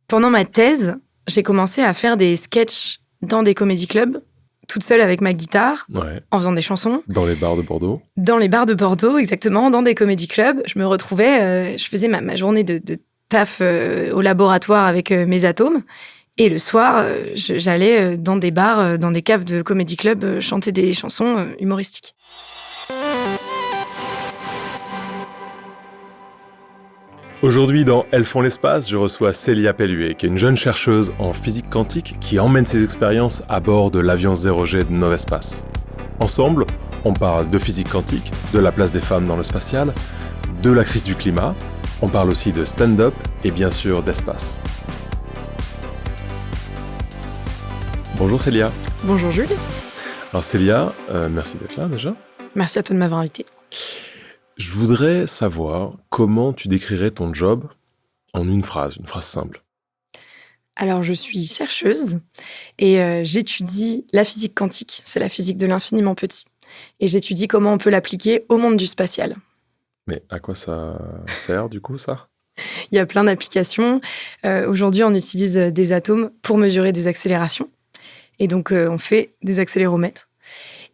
Pendant ma thèse, j'ai commencé à faire des sketchs dans des comédie clubs, toute seule avec ma guitare, en faisant des chansons. Dans les bars de Bordeaux. Dans les bars de Bordeaux, exactement, dans des comédie clubs. Je me retrouvais, je faisais ma journée de taf au laboratoire avec mes atomes. Et le soir, j'allais dans des bars, dans des caves de comédie club, chanter des chansons humoristiques. Aujourd'hui, dans Elles font l'espace, je reçois Célia Pelluet, qui est une jeune chercheuse en physique quantique qui emmène ses expériences à bord de l'avion 0G de Novespace. Ensemble, on parle de physique quantique, de la place des femmes dans le spatial, de la crise du climat, on parle aussi de stand-up et bien sûr d'espace. Bonjour Célia. Bonjour Jules. Alors Célia, merci d'être là déjà. Merci à toi de m'avoir invitée. Je voudrais savoir comment tu décrirais ton job en une phrase simple. Alors, je suis chercheuse et j'étudie la physique quantique. C'est la physique de l'infiniment petit. Et j'étudie comment on peut l'appliquer au monde du spatial. Mais à quoi ça sert du coup, ça ? Il y a plein d'applications. Aujourd'hui, on utilise des atomes pour mesurer des accélérations. Et donc, on fait des accéléromètres.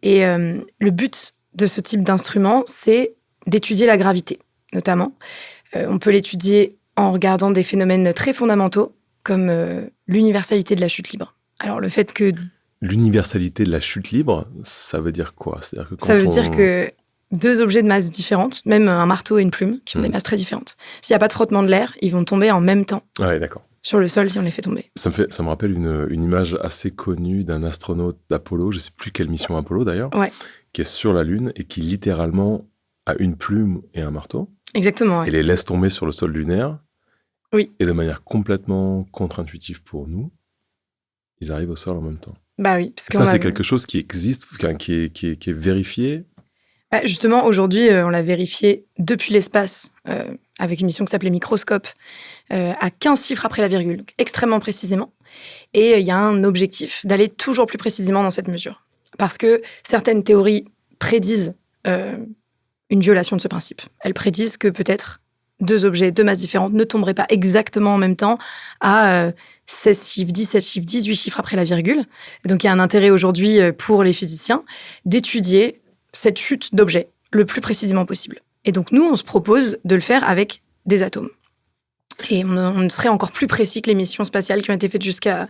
Et le but de ce type d'instrument, c'est d'étudier la gravité, notamment. On peut l'étudier en regardant des phénomènes très fondamentaux, comme l'universalité de la chute libre. Alors, le fait que... L'universalité de la chute libre, ça veut dire quoi ? C'est-à-dire que ça veut dire que deux objets de masse différentes, même un marteau et une plume, qui ont des masses très différentes, s'il n'y a pas de frottement de l'air, ils vont tomber en même temps. Ah oui, d'accord. Sur le sol si on les fait tomber. Ça me rappelle une image assez connue d'un astronaute d'Apollo, je ne sais plus quelle mission Apollo d'ailleurs, qui est sur la Lune et qui littéralement a une plume et un marteau. Exactement. Ouais. Et les laisse tomber sur le sol lunaire. Oui. Et de manière complètement contre-intuitive pour nous, ils arrivent au sol en même temps. Bah oui. Parce ça, c'est quelque chose qui existe, qui est vérifié. Bah justement, aujourd'hui, on l'a vérifié depuis l'espace, avec une mission qui s'appelait Microscope, à 15 chiffres après la virgule, donc extrêmement précisément. Et il y a un objectif d'aller toujours plus précisément dans cette mesure. Parce que certaines théories prédisent une violation de ce principe. Elles prédisent que peut-être deux objets de masses différentes ne tomberaient pas exactement en même temps à 16 chiffres, 17 chiffres, 18 chiffres après la virgule. Et donc il y a un intérêt aujourd'hui pour les physiciens d'étudier cette chute d'objets le plus précisément possible. Et donc nous, on se propose de le faire avec des atomes. Et on serait encore plus précis que les missions spatiales qui ont été faites jusqu'à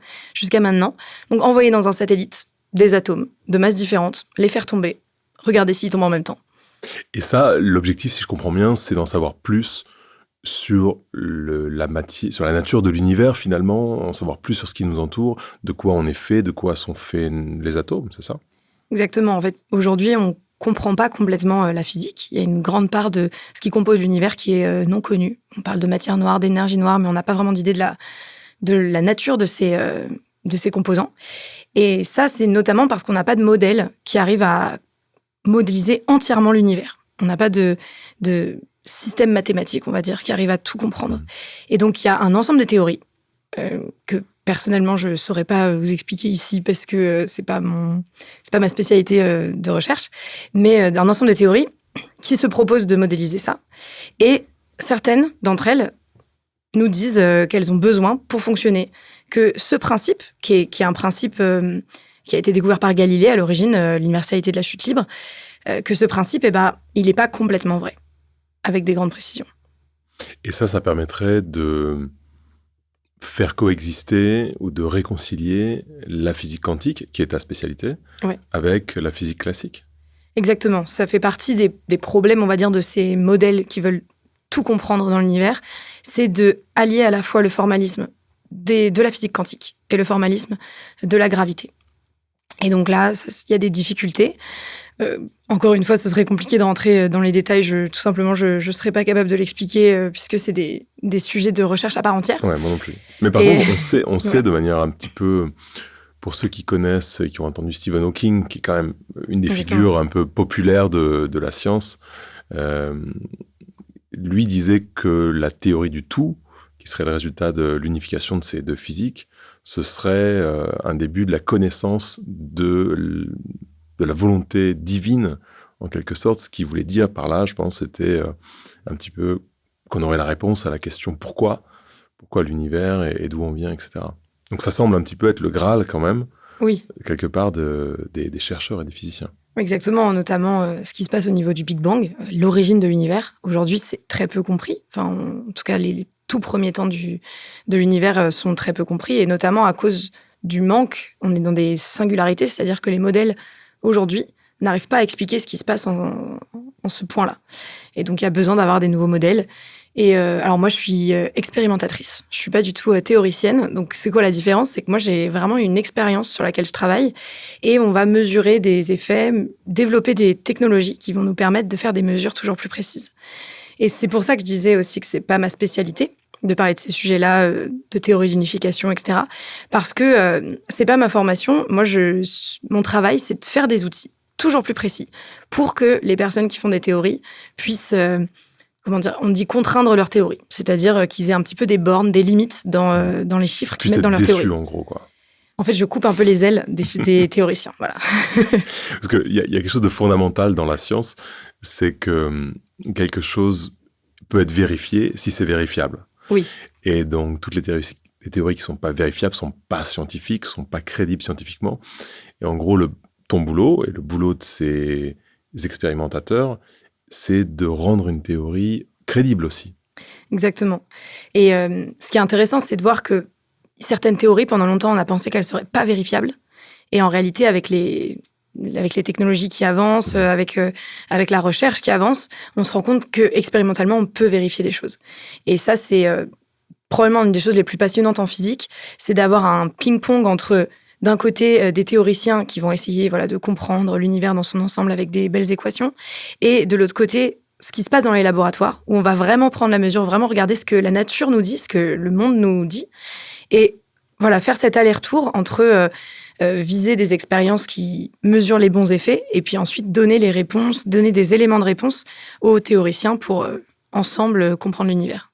maintenant. Donc envoyer dans un satellite des atomes de masses différentes, les faire tomber, regarder s'ils tombent en même temps. Et ça, l'objectif, si je comprends bien, c'est d'en savoir plus sur la nature de l'univers, finalement, en savoir plus sur ce qui nous entoure, de quoi on est fait, de quoi sont faits les atomes, c'est ça ? Exactement. En fait, aujourd'hui, on comprend pas complètement la physique. Il y a une grande part de ce qui compose l'univers qui est non connue. On parle de matière noire, d'énergie noire, mais on n'a pas vraiment d'idée de la nature de ces composants. Et ça, c'est notamment parce qu'on n'a pas de modèle qui arrive à modéliser entièrement l'univers. On n'a pas de système mathématique, on va dire, qui arrive à tout comprendre. Et donc, il y a un ensemble de théories que, personnellement, je ne saurais pas vous expliquer ici parce que c'est pas ma spécialité de recherche, mais un ensemble de théories qui se proposent de modéliser ça. Et certaines d'entre elles nous disent qu'elles ont besoin pour fonctionner. Que ce principe, qui est un principe qui a été découvert par Galilée à l'origine, l'universalité de la chute libre, que ce principe, il n'est pas complètement vrai, avec des grandes précisions. Et ça permettrait de faire coexister ou de réconcilier la physique quantique, qui est ta spécialité, avec la physique classique. Exactement. Ça fait partie des problèmes, on va dire, de ces modèles qui veulent tout comprendre dans l'univers. C'est de allier à la fois le formalisme de la physique quantique et le formalisme de la gravité. Et donc là, il y a des difficultés. Encore une fois, ce serait compliqué de rentrer dans les détails. Tout simplement, je ne serais pas capable de l'expliquer puisque c'est des sujets de recherche à part entière. Ouais, moi non plus. Mais par contre, on sait de manière un petit peu, pour ceux qui connaissent, qui ont entendu Stephen Hawking, qui est quand même une des figures un peu populaires de la science, lui disait que la théorie du tout, qui serait le résultat de l'unification de ces deux physiques, ce serait un début de la connaissance de la volonté divine, en quelque sorte. Ce qu'il voulait dire par là, je pense, c'était un petit peu qu'on aurait la réponse à la question pourquoi pourquoi l'univers et d'où on vient, etc. Donc ça semble un petit peu être le Graal quand même, Oui, quelque part des chercheurs et des physiciens. exactement, notamment ce qui se passe au niveau du Big Bang, l'origine de l'univers. Aujourd'hui, c'est très peu compris. Enfin, en tout cas, les tout premiers temps de l'univers sont très peu compris, et notamment à cause du manque. On est dans des singularités, c'est-à-dire que les modèles, aujourd'hui, n'arrivent pas à expliquer ce qui se passe en ce point-là. Et donc, il y a besoin d'avoir des nouveaux modèles. Et alors moi, je suis expérimentatrice. Je suis pas du tout théoricienne. Donc, c'est quoi la différence? C'est que moi, j'ai vraiment une expérience sur laquelle je travaille, et on va mesurer des effets, développer des technologies qui vont nous permettre de faire des mesures toujours plus précises. Et c'est pour ça que je disais aussi que c'est pas ma spécialité de parler de ces sujets-là, de théorie d'unification, etc. Parce que c'est pas ma formation. Moi, mon travail, c'est de faire des outils toujours plus précis pour que les personnes qui font des théories puissent comment dire, on dit contraindre leur théorie. C'est-à-dire qu'ils aient un petit peu des bornes, des limites dans les chiffres qu'ils mettent dans leur théorie. En gros, quoi. En fait, je coupe un peu les ailes des théoriciens, voilà. Parce qu'il y a quelque chose de fondamental dans la science, c'est que quelque chose peut être vérifié si c'est vérifiable. Oui. Et donc, toutes les théories qui ne sont pas vérifiables ne sont pas scientifiques, ne sont pas crédibles scientifiquement. Et en gros, ton boulot, et le boulot de ces expérimentateurs, c'est de rendre une théorie crédible aussi. Exactement. Et ce qui est intéressant, c'est de voir que certaines théories, pendant longtemps, on a pensé qu'elles ne seraient pas vérifiables. Et en réalité, avec les technologies qui avancent, avec la recherche qui avance, on se rend compte qu'expérimentalement, on peut vérifier des choses. Et ça, c'est probablement une des choses les plus passionnantes en physique, c'est d'avoir un ping-pong entre, d'un côté, des théoriciens qui vont essayer de comprendre l'univers dans son ensemble avec des belles équations, et de l'autre côté, ce qui se passe dans les laboratoires, où on va vraiment prendre la mesure, vraiment regarder ce que la nature nous dit, ce que le monde nous dit, et faire cet aller-retour entre viser des expériences qui mesurent les bons effets, et puis ensuite donner les réponses, donner des éléments de réponse aux théoriciens pour ensemble comprendre l'univers.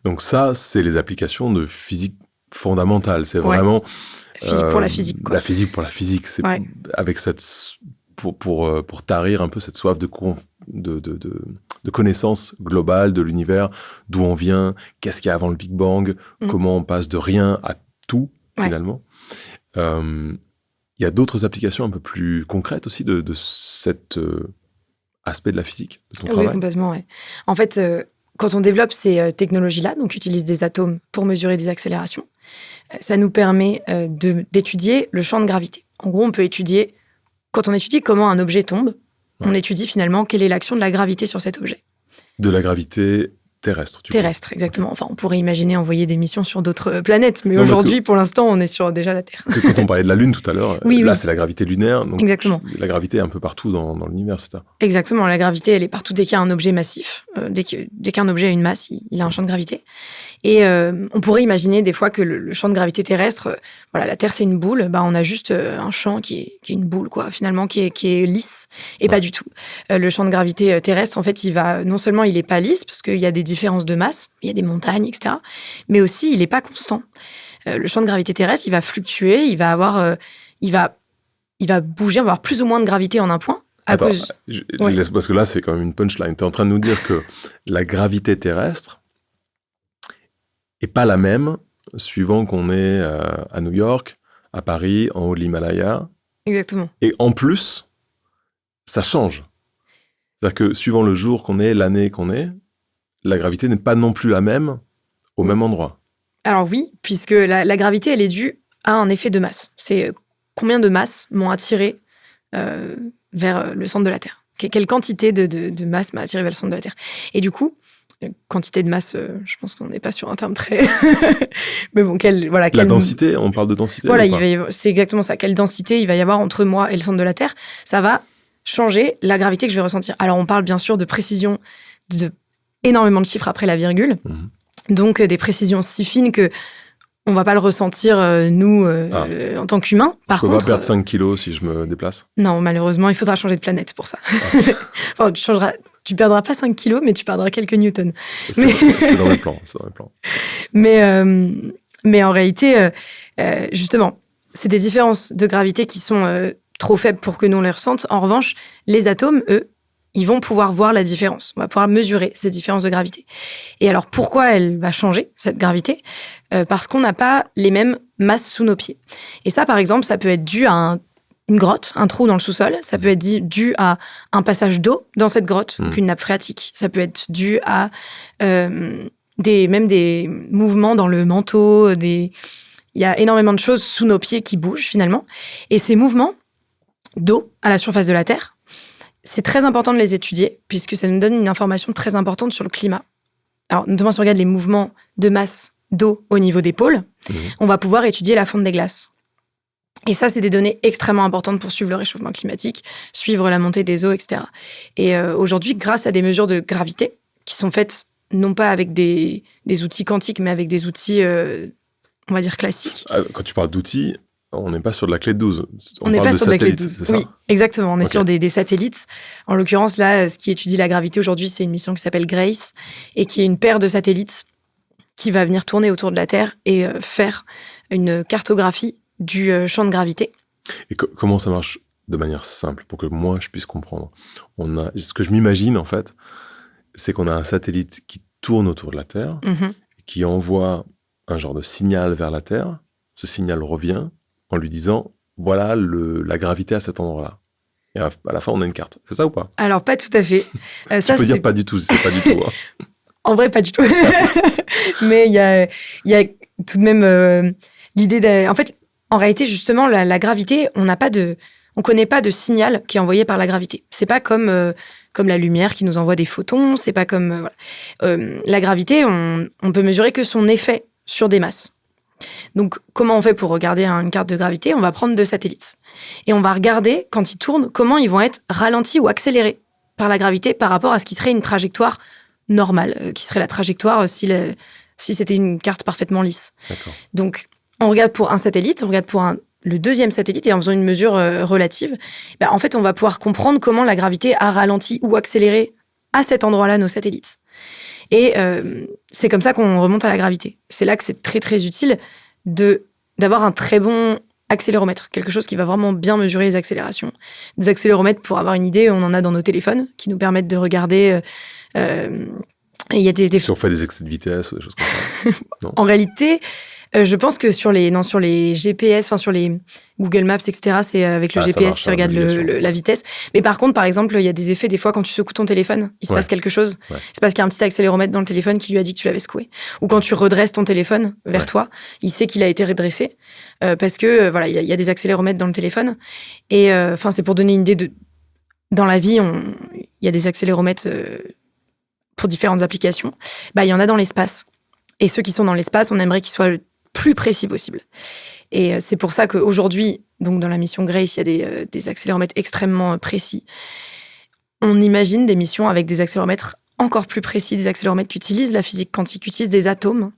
Donc ça, c'est les applications de physique fondamentale. C'est vraiment... Physique pour la physique, quoi. La physique pour la physique. C'est avec cette... Pour tarir un peu cette soif de connaissance globale de l'univers, d'où on vient, qu'est-ce qu'il y a avant le Big Bang, comment on passe de rien à tout, finalement. Il y a d'autres applications un peu plus concrètes aussi de cet aspect de la physique, de ton travail. Oui, complètement, ouais. En fait, quand on développe ces technologies-là, donc utilise des atomes pour mesurer des accélérations, ça nous permet d'étudier le champ de gravité. En gros, quand on étudie comment un objet tombe, on étudie finalement quelle est l'action de la gravité sur cet objet. De la gravité terrestre, Terrestre, exactement. Enfin, on pourrait imaginer envoyer des missions sur d'autres planètes, mais aujourd'hui, pour l'instant, on est sur déjà la Terre. Quand on parlait de la Lune tout à l'heure, c'est la gravité lunaire. Donc exactement. La gravité est un peu partout dans l'univers, c'est ça? Exactement. La gravité, elle est partout dès qu'il y a un objet massif. Dès qu'un objet a une masse, il a un champ de gravité. Et on pourrait imaginer des fois que le champ de gravité terrestre, la Terre c'est une boule, on a juste un champ qui est une boule, quoi, finalement, qui est lisse, et pas du tout. Le champ de gravité terrestre, en fait, non seulement il est pas lisse, parce qu'il y a des différences de masse, il y a des montagnes, etc., mais aussi il est pas constant. Le champ de gravité terrestre, il va fluctuer, il va bouger, on va avoir plus ou moins de gravité en un point. Parce que là, c'est quand même une punchline. Tu es en train de nous dire que la gravité terrestre est pas la même suivant qu'on est à New York, à Paris, en haut de l'Himalaya. Exactement. Et en plus, ça change. C'est-à-dire que suivant le jour qu'on est, l'année qu'on est, la gravité n'est pas non plus la même au même endroit. Alors oui, puisque la gravité, elle est due à un effet de masse. C'est combien de masses m'ont attiré vers le centre de la Terre. Quelle quantité de masse m'a attiré vers le centre de la Terre. Et du coup, quantité de masse, je pense qu'on n'est pas sur un terme très... Mais bon, la densité, on parle de densité. C'est exactement ça. Quelle densité il va y avoir entre moi et le centre de la Terre, ça va changer la gravité que je vais ressentir. Alors, on parle bien sûr de précision, de énormément de chiffres après la virgule. Donc, des précisions si fines que on va pas le ressentir, nous, en tant qu'humains. Par contre, je peux pas perdre 5 kilos si je me déplace? Non, malheureusement, il faudra changer de planète pour ça. Enfin, tu perdras pas 5 kilos, mais tu perdras quelques newtons. C'est dans le plan. Mais en réalité, justement, c'est des différences de gravité qui sont trop faibles pour que nous on les ressente. En revanche, les atomes, eux, ils vont pouvoir voir la différence. On va pouvoir mesurer ces différences de gravité. Et alors, pourquoi elle va changer, cette gravité ? Parce qu'on n'a pas les mêmes masses sous nos pieds. Et ça, par exemple, ça peut être dû à une grotte, un trou dans le sous-sol. Ça peut être dû à un passage d'eau dans cette grotte, donc une nappe phréatique. Ça peut être dû à même des mouvements dans le manteau. Il y a énormément de choses sous nos pieds qui bougent, finalement. Et ces mouvements d'eau à la surface de la Terre, c'est très important de les étudier, puisque ça nous donne une information très importante sur le climat. Alors, notamment si on regarde les mouvements de masse d'eau au niveau des pôles, on va pouvoir étudier la fonte des glaces. Et ça, c'est des données extrêmement importantes pour suivre le réchauffement climatique, suivre la montée des eaux, etc. Et aujourd'hui, grâce à des mesures de gravité, qui sont faites non pas avec des outils quantiques, mais avec des outils, on va dire, classiques. Quand tu parles d'outils, on n'est pas sur de la clé de 12. On n'est pas sur de la clé de 12. C'est ça ? Oui, exactement. On est sur des satellites. En l'occurrence, là, ce qui étudie la gravité aujourd'hui, c'est une mission qui s'appelle GRACE et qui est une paire de satellites qui va venir tourner autour de la Terre et faire une cartographie du champ de gravité. Et comment ça marche de manière simple pour que moi, je puisse comprendre ? Ce que je m'imagine, en fait, c'est qu'on a un satellite qui tourne autour de la Terre, qui envoie un genre de signal vers la Terre. Ce signal revient en lui disant, voilà la gravité à cet endroit-là. Et à la fin, on a une carte. C'est ça ou pas ? Alors, pas tout à fait. Tu peux dire pas du tout, c'est pas du tout. Hein. En vrai, pas du tout. Mais il y a tout de même l'idée En fait, en réalité, justement, la gravité, on connaît pas de signal qui est envoyé par la gravité. C'est pas comme la lumière qui nous envoie des photons. C'est pas comme... la gravité, on peut mesurer que son effet sur des masses. Donc, comment on fait pour regarder une carte de gravité ? On va prendre 2 satellites. Et on va regarder, quand ils tournent, comment ils vont être ralentis ou accélérés par la gravité par rapport à ce qui serait une trajectoire normale, qui serait la trajectoire si c'était une carte parfaitement lisse. D'accord. Donc, on regarde pour un satellite, on regarde pour le deuxième satellite, et en faisant une mesure relative, en fait, on va pouvoir comprendre comment la gravité a ralenti ou accéléré à cet endroit-là nos satellites. Et c'est comme ça qu'on remonte à la gravité. C'est là que c'est très, très utile d'avoir un très bon accéléromètre, quelque chose qui va vraiment bien mesurer les accélérations. Des accéléromètres, pour avoir une idée, on en a dans nos téléphones, qui nous permettent de regarder... il y a Si on fait des excès de vitesse ou des choses comme ça. Non. En réalité, je pense que sur les GPS, enfin sur les Google Maps, etc., c'est avec le GPS qui regarde la vitesse. Mais par contre, par exemple, il y a des effets, des fois, quand tu secoues ton téléphone, il se passe quelque chose. Ouais. C'est parce qu'il y a un petit accéléromètre dans le téléphone qui lui a dit que tu l'avais secoué. Ou quand tu redresses ton téléphone vers toi, il sait qu'il a été redressé. Parce que, voilà, il y a des accéléromètres dans le téléphone. Et c'est pour donner une idée dans la vie, il y a des accéléromètres pour différentes applications. Il y en a dans l'espace. Et ceux qui sont dans l'espace, on aimerait qu'ils soient le plus précis possible. Et c'est pour ça qu'aujourd'hui, donc dans la mission GRACE, il y a des accéléromètres extrêmement précis. On imagine des missions avec des accéléromètres encore plus précis, des accéléromètres qui utilisent la physique quantique, qui utilisent des atomes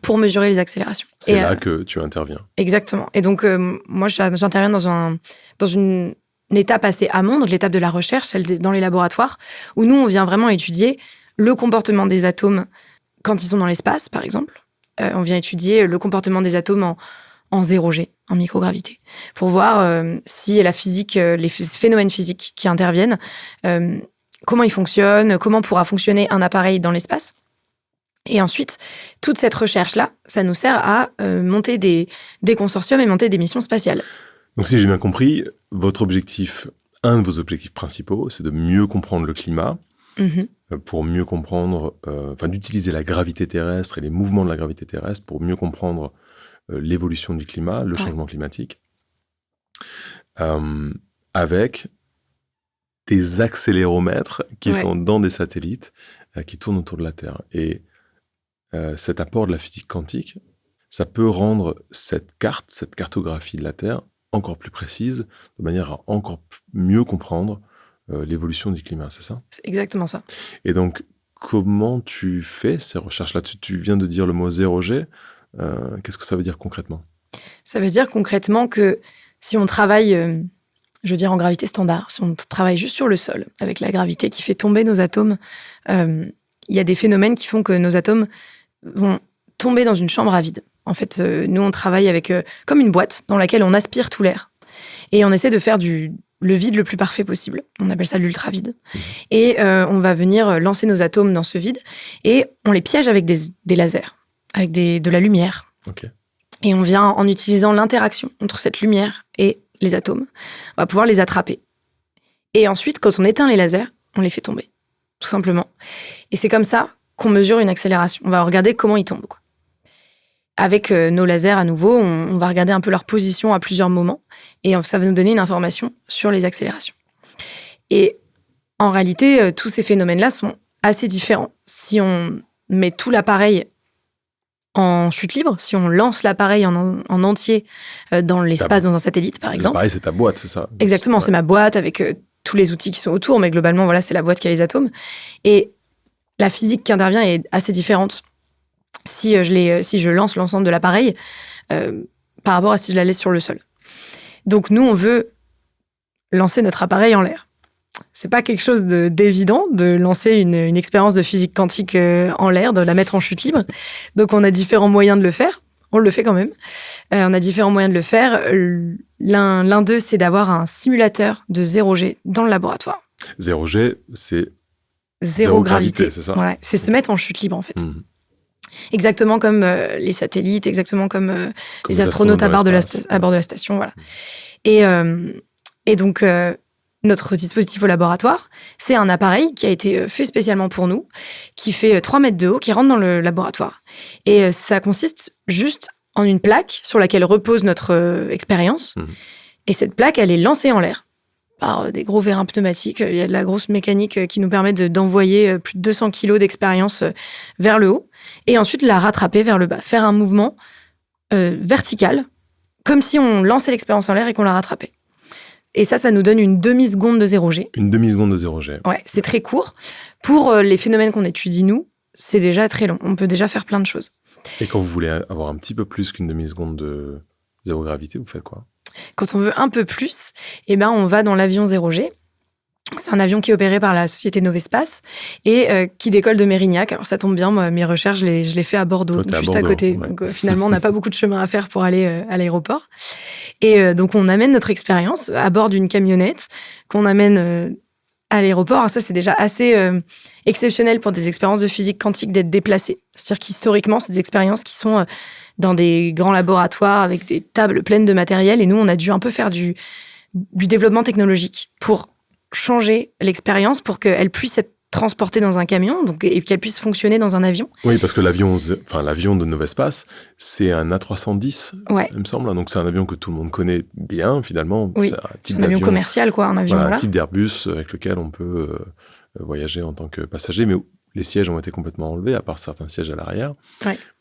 pour mesurer les accélérations. C'est là que tu interviens. Exactement. Et donc, moi, j'interviens dans une étape assez amont, donc l'étape de la recherche, celle dans les laboratoires, où nous, on vient vraiment étudier le comportement des atomes quand ils sont dans l'espace, par exemple. On vient étudier le comportement des atomes en 0G, en microgravité, pour voir si la physique, les phénomènes physiques qui interviennent, comment ils fonctionnent, comment pourra fonctionner un appareil dans l'espace. Et ensuite, toute cette recherche-là, ça nous sert à monter des consortiums et monter des missions spatiales. Donc si j'ai bien compris, un de vos objectifs principaux, c'est de mieux comprendre le climat, pour mieux comprendre, d'utiliser la gravité terrestre et les mouvements de la gravité terrestre pour mieux comprendre l'évolution du climat, le changement climatique, avec des accéléromètres qui sont dans des satellites qui tournent autour de la Terre. Et cet apport de la physique quantique, ça peut rendre cette cartographie de la Terre encore plus précise, de manière à encore mieux comprendre l'évolution du climat, c'est ça ? C'est exactement ça. Et donc, comment tu fais ces recherches-là ? Tu viens de dire le mot 0G. Qu'est-ce que ça veut dire concrètement ? Ça veut dire concrètement que si on travaille, en gravité standard, si on travaille juste sur le sol, avec la gravité qui fait tomber nos atomes, il y a des phénomènes qui font que nos atomes vont tomber dans une chambre à vide. En fait, nous, on travaille avec comme une boîte dans laquelle on aspire tout l'air. Et on essaie de faire du le vide le plus parfait possible. On appelle ça l'ultra-vide. Et on va venir lancer nos atomes dans ce vide et on les piège avec des lasers, avec de la lumière. Ok. Et on vient, en utilisant l'interaction entre cette lumière et les atomes, on va pouvoir les attraper. Et ensuite, quand on éteint les lasers, on les fait tomber, tout simplement. Et c'est comme ça qu'on mesure une accélération. On va regarder comment ils tombent, quoi. Avec nos lasers, à nouveau, on va regarder un peu leur position à plusieurs moments et ça va nous donner une information sur les accélérations. Et en réalité, tous ces phénomènes-là sont assez différents. Si on met tout l'appareil en chute libre, si on lance l'appareil en entier dans l'espace, dans un satellite, par exemple. L'appareil, c'est ta boîte, c'est ça? Exactement, c'est ma boîte avec tous les outils qui sont autour, mais globalement, voilà, c'est la boîte qui a les atomes. Et la physique qui intervient est assez différente si je lance l'ensemble de l'appareil par rapport à si je la laisse sur le sol. Donc nous, on veut lancer notre appareil en l'air. C'est pas quelque chose d'évident de lancer une expérience de physique quantique en l'air, de la mettre en chute libre. Donc on a différents moyens de le faire. On le fait quand même. On a différents moyens de le faire. L'un d'eux, c'est d'avoir un simulateur de 0G dans le laboratoire. 0G, c'est zéro gravité, c'est ça? Ouais, c'est se mettre en chute libre, en fait. Exactement comme les satellites, exactement comme les astronautes à bord de la station. Voilà. Et donc, notre dispositif au laboratoire, c'est un appareil qui a été fait spécialement pour nous, qui fait 3 mètres de haut, qui rentre dans le laboratoire. Et ça consiste juste en une plaque sur laquelle repose notre expérience. Et cette plaque, elle est lancée en l'air par des gros vérins pneumatiques. Il y a de la grosse mécanique qui nous permet d'envoyer plus de 200 kilos d'expérience vers le haut et ensuite la rattraper vers le bas. Faire un mouvement vertical, comme si on lançait l'expérience en l'air et qu'on la rattrapait. Et ça nous donne une demi-seconde de 0G. Une demi-seconde de 0G. Ouais, c'est très court. Pour les phénomènes qu'on étudie, nous, c'est déjà très long. On peut déjà faire plein de choses. Et quand vous voulez avoir un petit peu plus qu'une demi-seconde de zéro gravité, vous faites quoi? Quand on veut un peu plus, on va dans l'avion 0G. C'est un avion qui est opéré par la société Novespace et qui décolle de Mérignac. Alors ça tombe bien, moi, mes recherches, je les fais à Bordeaux, juste à côté. Ouais. Donc finalement, on n'a pas beaucoup de chemin à faire pour aller à l'aéroport. Et donc on amène notre expérience à bord d'une camionnette qu'on amène à l'aéroport. Alors ça, c'est déjà assez exceptionnel pour des expériences de physique quantique d'être déplacées. C'est-à-dire qu'historiquement, c'est des expériences qui sont dans des grands laboratoires avec des tables pleines de matériel. Et nous, on a dû un peu faire du développement technologique pour changer l'expérience pour qu'elle puisse être transportée dans un camion et qu'elle puisse fonctionner dans un avion. Oui, parce que l'avion de Novespace, c'est un A310, il me semble. Donc c'est un avion que tout le monde connaît bien, finalement. Oui, c'est un avion commercial, quoi, un avion. Un type d'Airbus avec lequel on peut voyager en tant que passager, mais les sièges ont été complètement enlevés, à part certains sièges à l'arrière,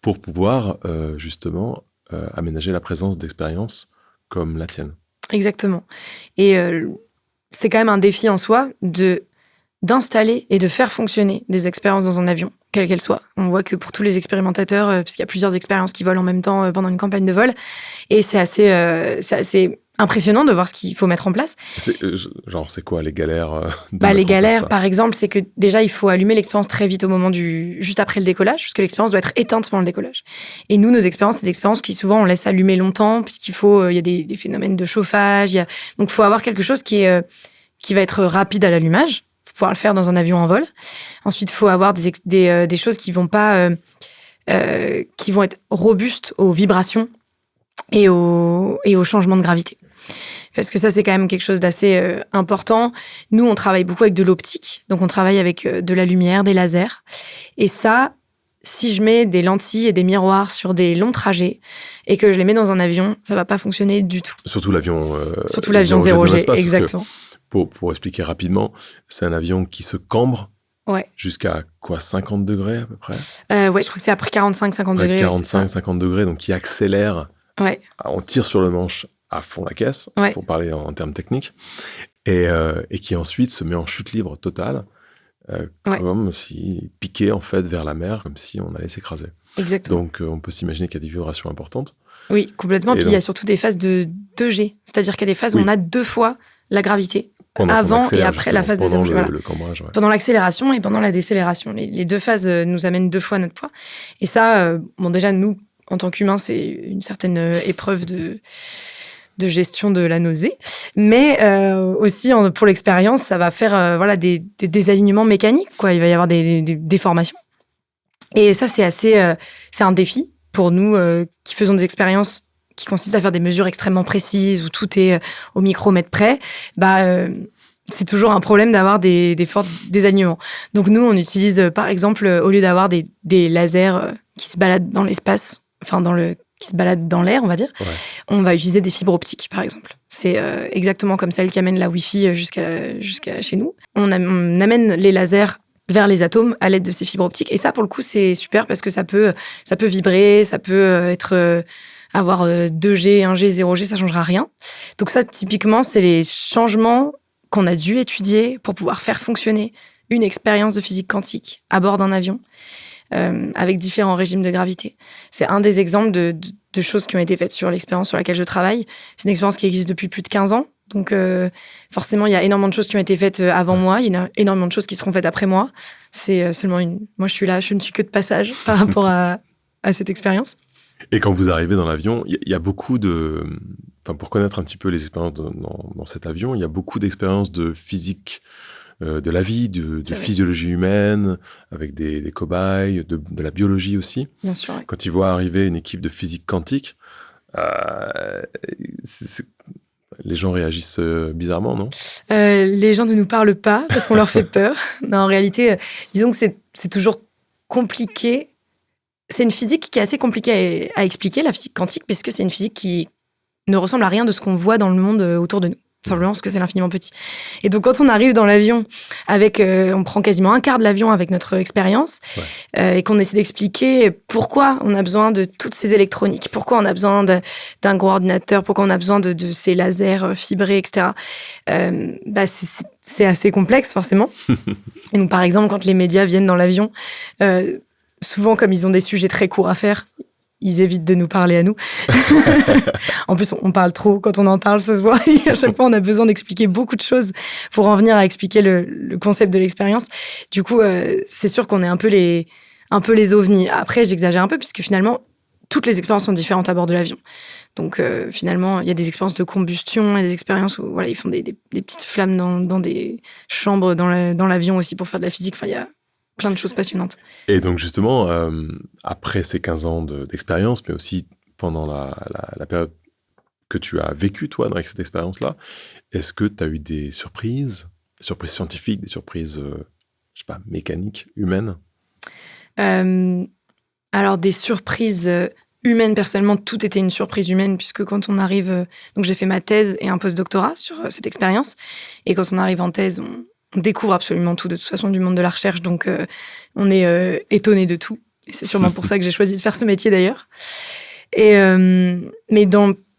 pour pouvoir justement aménager la présence d'expériences comme la tienne. Exactement. Et c'est quand même un défi en soi d'installer et de faire fonctionner des expériences dans un avion, quelles qu'elles soient. On voit que pour tous les expérimentateurs, puisqu'il y a plusieurs expériences qui volent en même temps pendant une campagne de vol, et c'est assez impressionnant de voir ce qu'il faut mettre en place. C'est quoi les galères Les galères, par exemple, c'est que déjà, il faut allumer l'expérience très vite juste après le décollage, puisque l'expérience doit être éteinte pendant le décollage. Et nous, nos expériences, c'est des expériences qui souvent on laisse allumer longtemps, puisqu'il y a des phénomènes de chauffage. Donc, il faut avoir quelque chose qui va être rapide à l'allumage, pour pouvoir le faire dans un avion en vol. Ensuite, il faut avoir des choses qui vont être robustes aux vibrations et au changement de gravité. Parce que ça, c'est quand même quelque chose d'assez important. Nous, on travaille beaucoup avec de l'optique. Donc, on travaille avec de la lumière, des lasers. Et ça, si je mets des lentilles et des miroirs sur des longs trajets et que je les mets dans un avion, ça va pas fonctionner du tout. Surtout l'avion 0G, exactement. Pour expliquer rapidement, c'est un avion qui se cambre jusqu'à 50 degrés à peu près? Je crois que c'est après 45-50 degrés. 45-50 degrés, donc qui accélère. On tire sur le manche à fond la caisse, pour parler en termes techniques, et qui ensuite se met en chute libre totale, comme si piqué en fait vers la mer, comme si on allait s'écraser. Exactement. Donc on peut s'imaginer qu'il y a des vibrations importantes. Oui, complètement. Puis il y a surtout des phases de 2G, c'est-à-dire qu'il y a des phases où on a 2 fois la gravité. Avant et après la phase de 0G. Le cambrage, pendant l'accélération et pendant la décélération. Les 2 phases nous amènent 2 fois notre poids. Et ça, déjà, nous, en tant qu'humains, c'est une certaine épreuve de gestion de la nausée, mais aussi pour l'expérience, ça va faire des désalignements mécaniques, quoi. Il va y avoir des déformations. Et ça, c'est un défi pour nous qui faisons des expériences qui consistent à faire des mesures extrêmement précises où tout est au micromètre près. C'est toujours un problème d'avoir des forts désalignements. Donc nous, on utilise par exemple, au lieu d'avoir des lasers qui se baladent dans l'espace, qui se baladent dans l'air, on va dire, on va utiliser des fibres optiques, par exemple. C'est exactement comme celle qui amène la Wi-Fi jusqu'à chez nous. On amène les lasers vers les atomes à l'aide de ces fibres optiques. Et ça, pour le coup, c'est super parce que ça peut vibrer, ça peut avoir 2G, 1G, 0G, ça changera rien. Donc ça, typiquement, c'est les changements qu'on a dû étudier pour pouvoir faire fonctionner une expérience de physique quantique à bord d'un avion avec différents régimes de gravité. C'est un des exemples de choses qui ont été faites sur l'expérience sur laquelle je travaille. C'est une expérience qui existe depuis plus de 15 ans. Donc forcément, il y a énormément de choses qui ont été faites avant moi. Il y a énormément de choses qui seront faites après moi. C'est seulement Moi, je suis là, je ne suis que de passage par rapport à cette expérience. Et quand vous arrivez dans l'avion, il y a beaucoup de... Enfin, pour connaître un petit peu les expériences dans cet avion, il y a beaucoup d'expériences de physique de la vie, de physiologie humaine, avec des cobayes, de la biologie aussi. Bien sûr. Oui. Quand ils voient arriver une équipe de physique quantique, les gens réagissent bizarrement, non ? Les gens ne nous parlent pas parce qu'on leur fait peur. Non, en réalité, disons que c'est toujours compliqué. C'est une physique qui est assez compliquée à expliquer, la physique quantique, parce que c'est une physique qui ne ressemble à rien de ce qu'on voit dans le monde autour de nous. Simplement parce que c'est l'infiniment petit. Et donc, quand on arrive dans l'avion, on prend quasiment un quart de l'avion avec notre expérience, et qu'on essaie d'expliquer pourquoi on a besoin de toutes ces électroniques, pourquoi on a besoin d'un gros ordinateur, pourquoi on a besoin de ces lasers fibrés, etc. C'est assez complexe, forcément. Et donc, par exemple, quand les médias viennent dans l'avion, souvent, comme ils ont des sujets très courts à faire, ils évitent de nous parler à nous. En plus, on parle trop. Quand on en parle, ça se voit. Et à chaque fois, on a besoin d'expliquer beaucoup de choses pour en venir à expliquer le concept de l'expérience. Du coup, c'est sûr qu'on est un peu les ovnis. Après, j'exagère un peu, puisque finalement, toutes les expériences sont différentes à bord de l'avion. Donc, finalement, il y a des expériences de combustion, il y a des expériences où ils font des petites flammes dans des chambres dans l'avion aussi pour faire de la physique. Enfin, il y a plein de choses passionnantes. Et donc justement, après ces 15 ans d'expérience, mais aussi pendant la période que tu as vécue, toi, avec cette expérience-là, est-ce que tu as eu des surprises scientifiques, des surprises, je sais pas, mécaniques, humaines ? Alors, des surprises humaines, personnellement, tout était une surprise humaine, puisque quand on arrive... donc, j'ai fait ma thèse et un post-doctorat sur cette expérience. Et quand on arrive en thèse, on découvre absolument tout, de toute façon, du monde de la recherche. Donc, on est étonné de tout. Et c'est sûrement pour ça que j'ai choisi de faire ce métier, d'ailleurs. Mais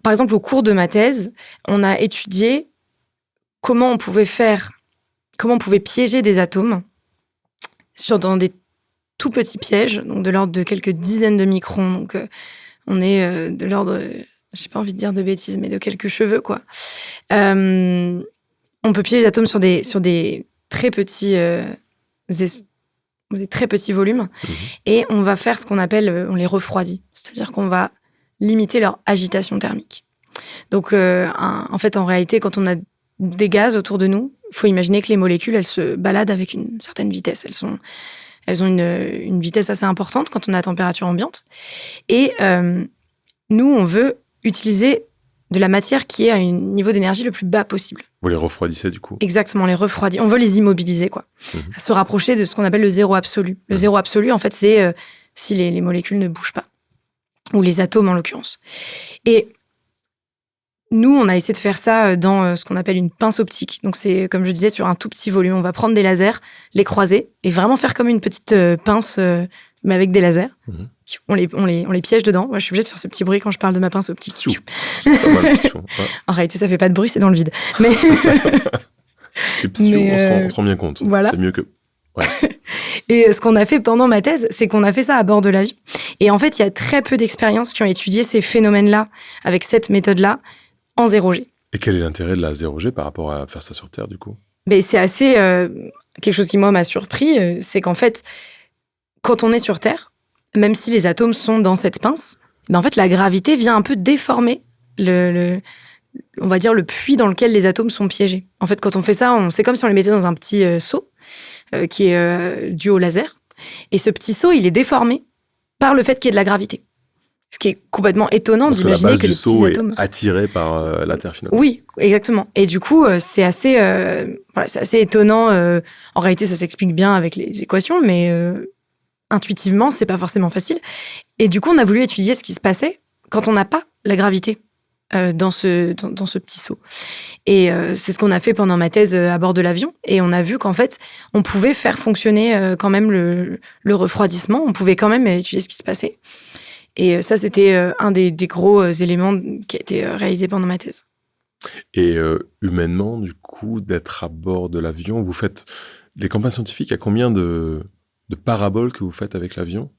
par exemple, au cours de ma thèse, on a étudié comment on pouvait piéger des atomes dans des tout petits pièges, donc de l'ordre de quelques dizaines de microns. Donc, on est de l'ordre, j'ai pas envie de dire de bêtises, mais de quelques cheveux, quoi. On peut piéger les atomes sur des très petits volumes, et on va faire ce qu'on appelle, on les refroidit, c'est-à-dire qu'on va limiter leur agitation thermique. Donc, en fait, en réalité, quand on a des gaz autour de nous, il faut imaginer que les molécules, elles se baladent avec une certaine vitesse. Elles ont une vitesse assez importante quand on est à température ambiante. Et nous, on veut utiliser de la matière qui est à un niveau d'énergie le plus bas possible. Vous les refroidissez, du coup ? Exactement, on les refroidit. On veut les immobiliser, quoi. À se rapprocher de ce qu'on appelle le zéro absolu. Le zéro absolu, en fait, c'est si les molécules ne bougent pas. Ou les atomes, en l'occurrence. Et nous, on a essayé de faire ça dans ce qu'on appelle une pince optique. Donc, c'est, comme je disais, sur un tout petit volume. On va prendre des lasers, les croiser, et vraiment faire comme une petite pince, mais avec des lasers. On les piège dedans. Moi, je suis obligée de faire ce petit bruit quand je parle de ma pince optique. En réalité, ça fait pas de bruit, c'est dans le vide. Mais on se rend bien compte. Voilà. C'est mieux que... Ouais. Et ce qu'on a fait pendant ma thèse, c'est qu'on a fait ça à bord de l'avion. Et en fait, il y a très peu d'expériences qui ont étudié ces phénomènes-là, avec cette méthode-là, en 0G. Et quel est l'intérêt de la 0G par rapport à faire ça sur Terre, du coup ? Mais c'est assez... quelque chose qui, moi, m'a surpris, c'est qu'en fait, quand on est sur Terre, même si les atomes sont dans cette pince, en fait, la gravité vient un peu déformer on va dire, le puits dans lequel les atomes sont piégés. En fait, quand on fait ça, c'est comme si on les mettait dans un petit seau qui est dû au laser. Et ce petit seau, il est déformé par le fait qu'il y ait de la gravité. Ce qui est complètement étonnant d'imaginer que les petits atomes... est attiré par la Terre, finalement. Oui, exactement. Et du coup, c'est assez étonnant. En réalité, ça s'explique bien avec les équations, mais intuitivement, c'est pas forcément facile. Et du coup, on a voulu étudier ce qui se passait quand on n'a pas la gravité dans ce petit seau. Et c'est ce qu'on a fait pendant ma thèse à bord de l'avion. Et on a vu qu'en fait, on pouvait faire fonctionner quand même le refroidissement. On pouvait quand même étudier ce qui se passait. Et ça, c'était un des gros éléments qui a été réalisé pendant ma thèse. Et humainement, du coup, d'être à bord de l'avion, vous faites les campagnes scientifiques, il y a combien de paraboles que vous faites avec l'avion ?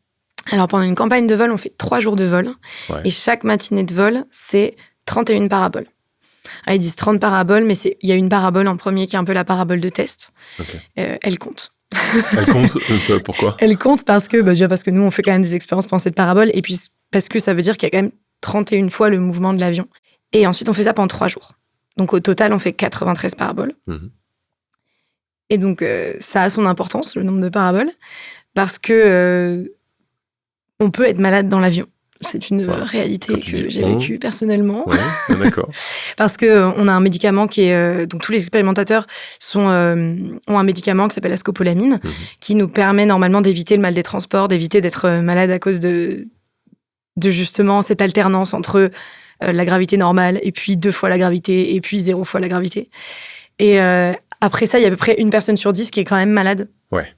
Alors, pendant une campagne de vol, on fait 3 jours de vol. Ouais. Et chaque matinée de vol, c'est 31 paraboles. Alors, ils disent 30 paraboles, mais il y a une parabole en premier qui est un peu la parabole de test. Okay. Elle compte. Elle compte pourquoi ? Elle compte parce que, déjà parce que nous, on fait quand même des expériences pendant cette parabole, et puis parce que ça veut dire qu'il y a quand même 31 fois le mouvement de l'avion. Et ensuite, on fait ça pendant 3 jours. Donc, au total, on fait 93 paraboles. Mm-hmm. Et donc, ça a son importance, le nombre de paraboles, parce que on peut être malade dans l'avion. C'est une réalité que j'ai vécue personnellement. Ouais, d'accord. Parce qu'on a un médicament qui est... donc, tous les expérimentateurs ont un médicament qui s'appelle la scopolamine, qui nous permet normalement d'éviter le mal des transports, d'éviter d'être malade à cause de justement cette alternance entre la gravité normale, et puis 2 fois la gravité, et puis 0 fois la gravité. Et après ça, il y a à peu près 1 personne sur 10 qui est quand même malade. Ouais.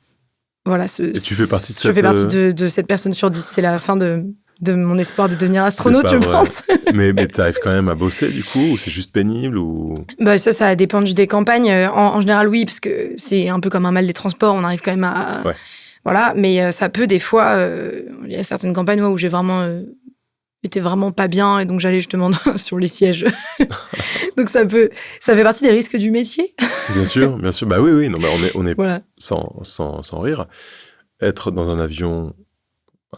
Voilà. Et tu fais partie de Je fais partie de cette personne sur 10. C'est la fin de mon espoir de devenir astronaute, je pense. mais tu arrives quand même à bosser, du coup, ou c'est juste pénible ou... Ça dépend des campagnes. En général, oui, parce que c'est un peu comme un mal des transports. On arrive quand même à... Ouais. Voilà, mais ça peut, des fois... Il y a certaines campagnes où j'ai vraiment... était vraiment pas bien, et donc j'allais justement sur les sièges. Donc ça fait partie des risques du métier. Bien sûr. Bah oui. Non, bah on est voilà. sans rire. Être dans un avion,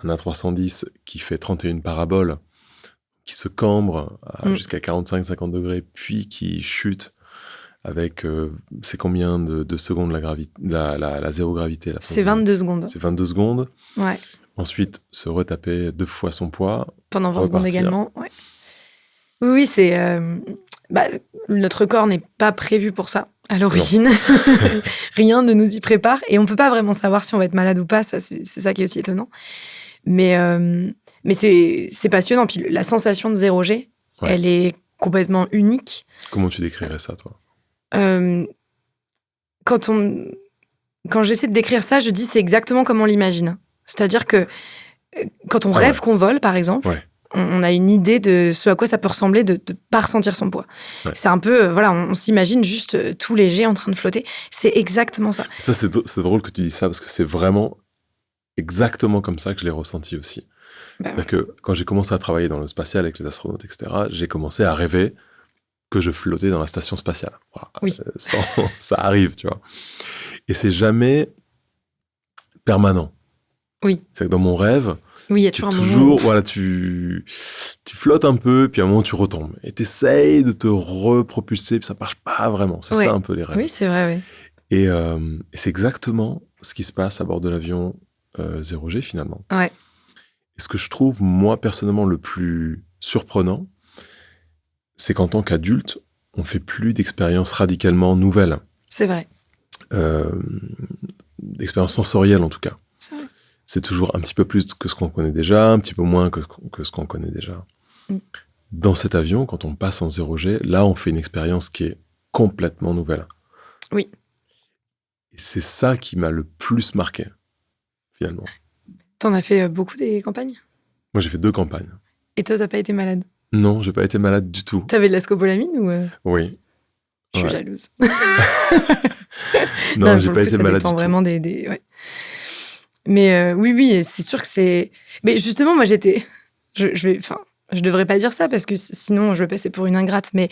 un A310 qui fait 31 paraboles, qui se cambre jusqu'à 45-50 degrés, puis qui chute avec, c'est combien de secondes la zéro gravité là, c'est 22 secondes. C'est 22 secondes. Ouais. Ensuite, se retaper 2 fois son poids. Pendant 20 secondes également, ouais. Oui, c'est... notre corps n'est pas prévu pour ça, à l'origine. Rien ne nous y prépare. Et on ne peut pas vraiment savoir si on va être malade ou pas. Ça, c'est ça qui est aussi étonnant. Mais c'est passionnant. Puis la sensation de 0G, elle est complètement unique. Comment tu décrirais ça, toi ? Quand j'essaie de décrire ça, je dis c'est exactement comme on l'imagine. C'est-à-dire que quand on rêve qu'on vole, par exemple, on a une idée de ce à quoi ça peut ressembler de ne pas ressentir son poids. Ouais. C'est un peu, on s'imagine juste tout léger en train de flotter. C'est exactement ça. Ça, c'est drôle que tu dis ça, parce que c'est vraiment exactement comme ça que je l'ai ressenti aussi. C'est-à-dire que quand j'ai commencé à travailler dans le spatial avec les astronautes, etc., j'ai commencé à rêver que je flottais dans la station spatiale. Voilà. Oui. Ça arrive, tu vois. Et c'est jamais permanent. Oui. C'est que dans mon rêve, oui, il y a toujours un moment. Voilà, tu flottes un peu, puis à un moment tu retombes. Et tu essayes de te repropulser, puis ça marche pas vraiment. C'est ça un peu les rêves. Oui, c'est vrai, oui. Et c'est exactement ce qui se passe à bord de l'avion 0G finalement. Ouais. Et ce que je trouve, moi, personnellement, le plus surprenant, c'est qu'en tant qu'adulte, on ne fait plus d'expériences radicalement nouvelles. C'est vrai. D'expériences sensorielles, en tout cas. C'est vrai. C'est toujours un petit peu plus que ce qu'on connaît déjà, un petit peu moins que ce qu'on connaît déjà. Dans cet avion, quand on passe en 0G, là, on fait une expérience qui est complètement nouvelle. Oui. Et c'est ça qui m'a le plus marqué, finalement. T'en as fait beaucoup des campagnes ? Moi, j'ai fait 2 campagnes. Et toi, t'as pas été malade ? Non, j'ai pas été malade du tout. T'avais de la scopolamine ou Oui. Je suis jalouse. non, j'ai pas été malade du tout. Ça dépend vraiment des... Ouais. Mais oui, c'est sûr que c'est... Mais justement, moi, j'étais... Je devrais pas dire ça, parce que sinon, je vais passer pour une ingrate, mais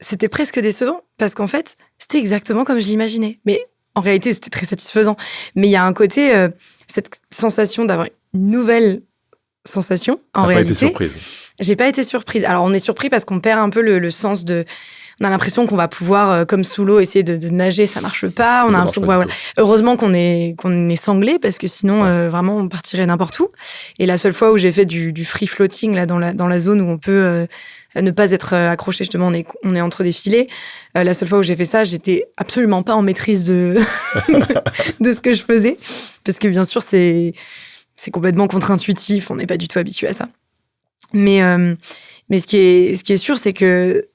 c'était presque décevant, parce qu'en fait, c'était exactement comme je l'imaginais. Mais en réalité, c'était très satisfaisant. Mais il y a un côté, cette sensation d'avoir une nouvelle sensation, en T'as réalité. pas été surprise. J'ai pas été surprise. Alors, on est surpris parce qu'on perd un peu le sens de... On a l'impression qu'on va pouvoir, comme sous l'eau, essayer de nager, ça marche pas. On a l'impression heureusement qu'on est sanglé, parce que sinon, vraiment, on partirait n'importe où. Et la seule fois où j'ai fait du free floating, là, dans la zone où on peut ne pas être accroché, justement, on est entre des filets. La seule fois où j'ai fait ça, j'étais absolument pas en maîtrise de ce que je faisais. Parce que, bien sûr, c'est complètement contre-intuitif. On n'est pas du tout habitué à ça. Mais ce qui est sûr, c'est que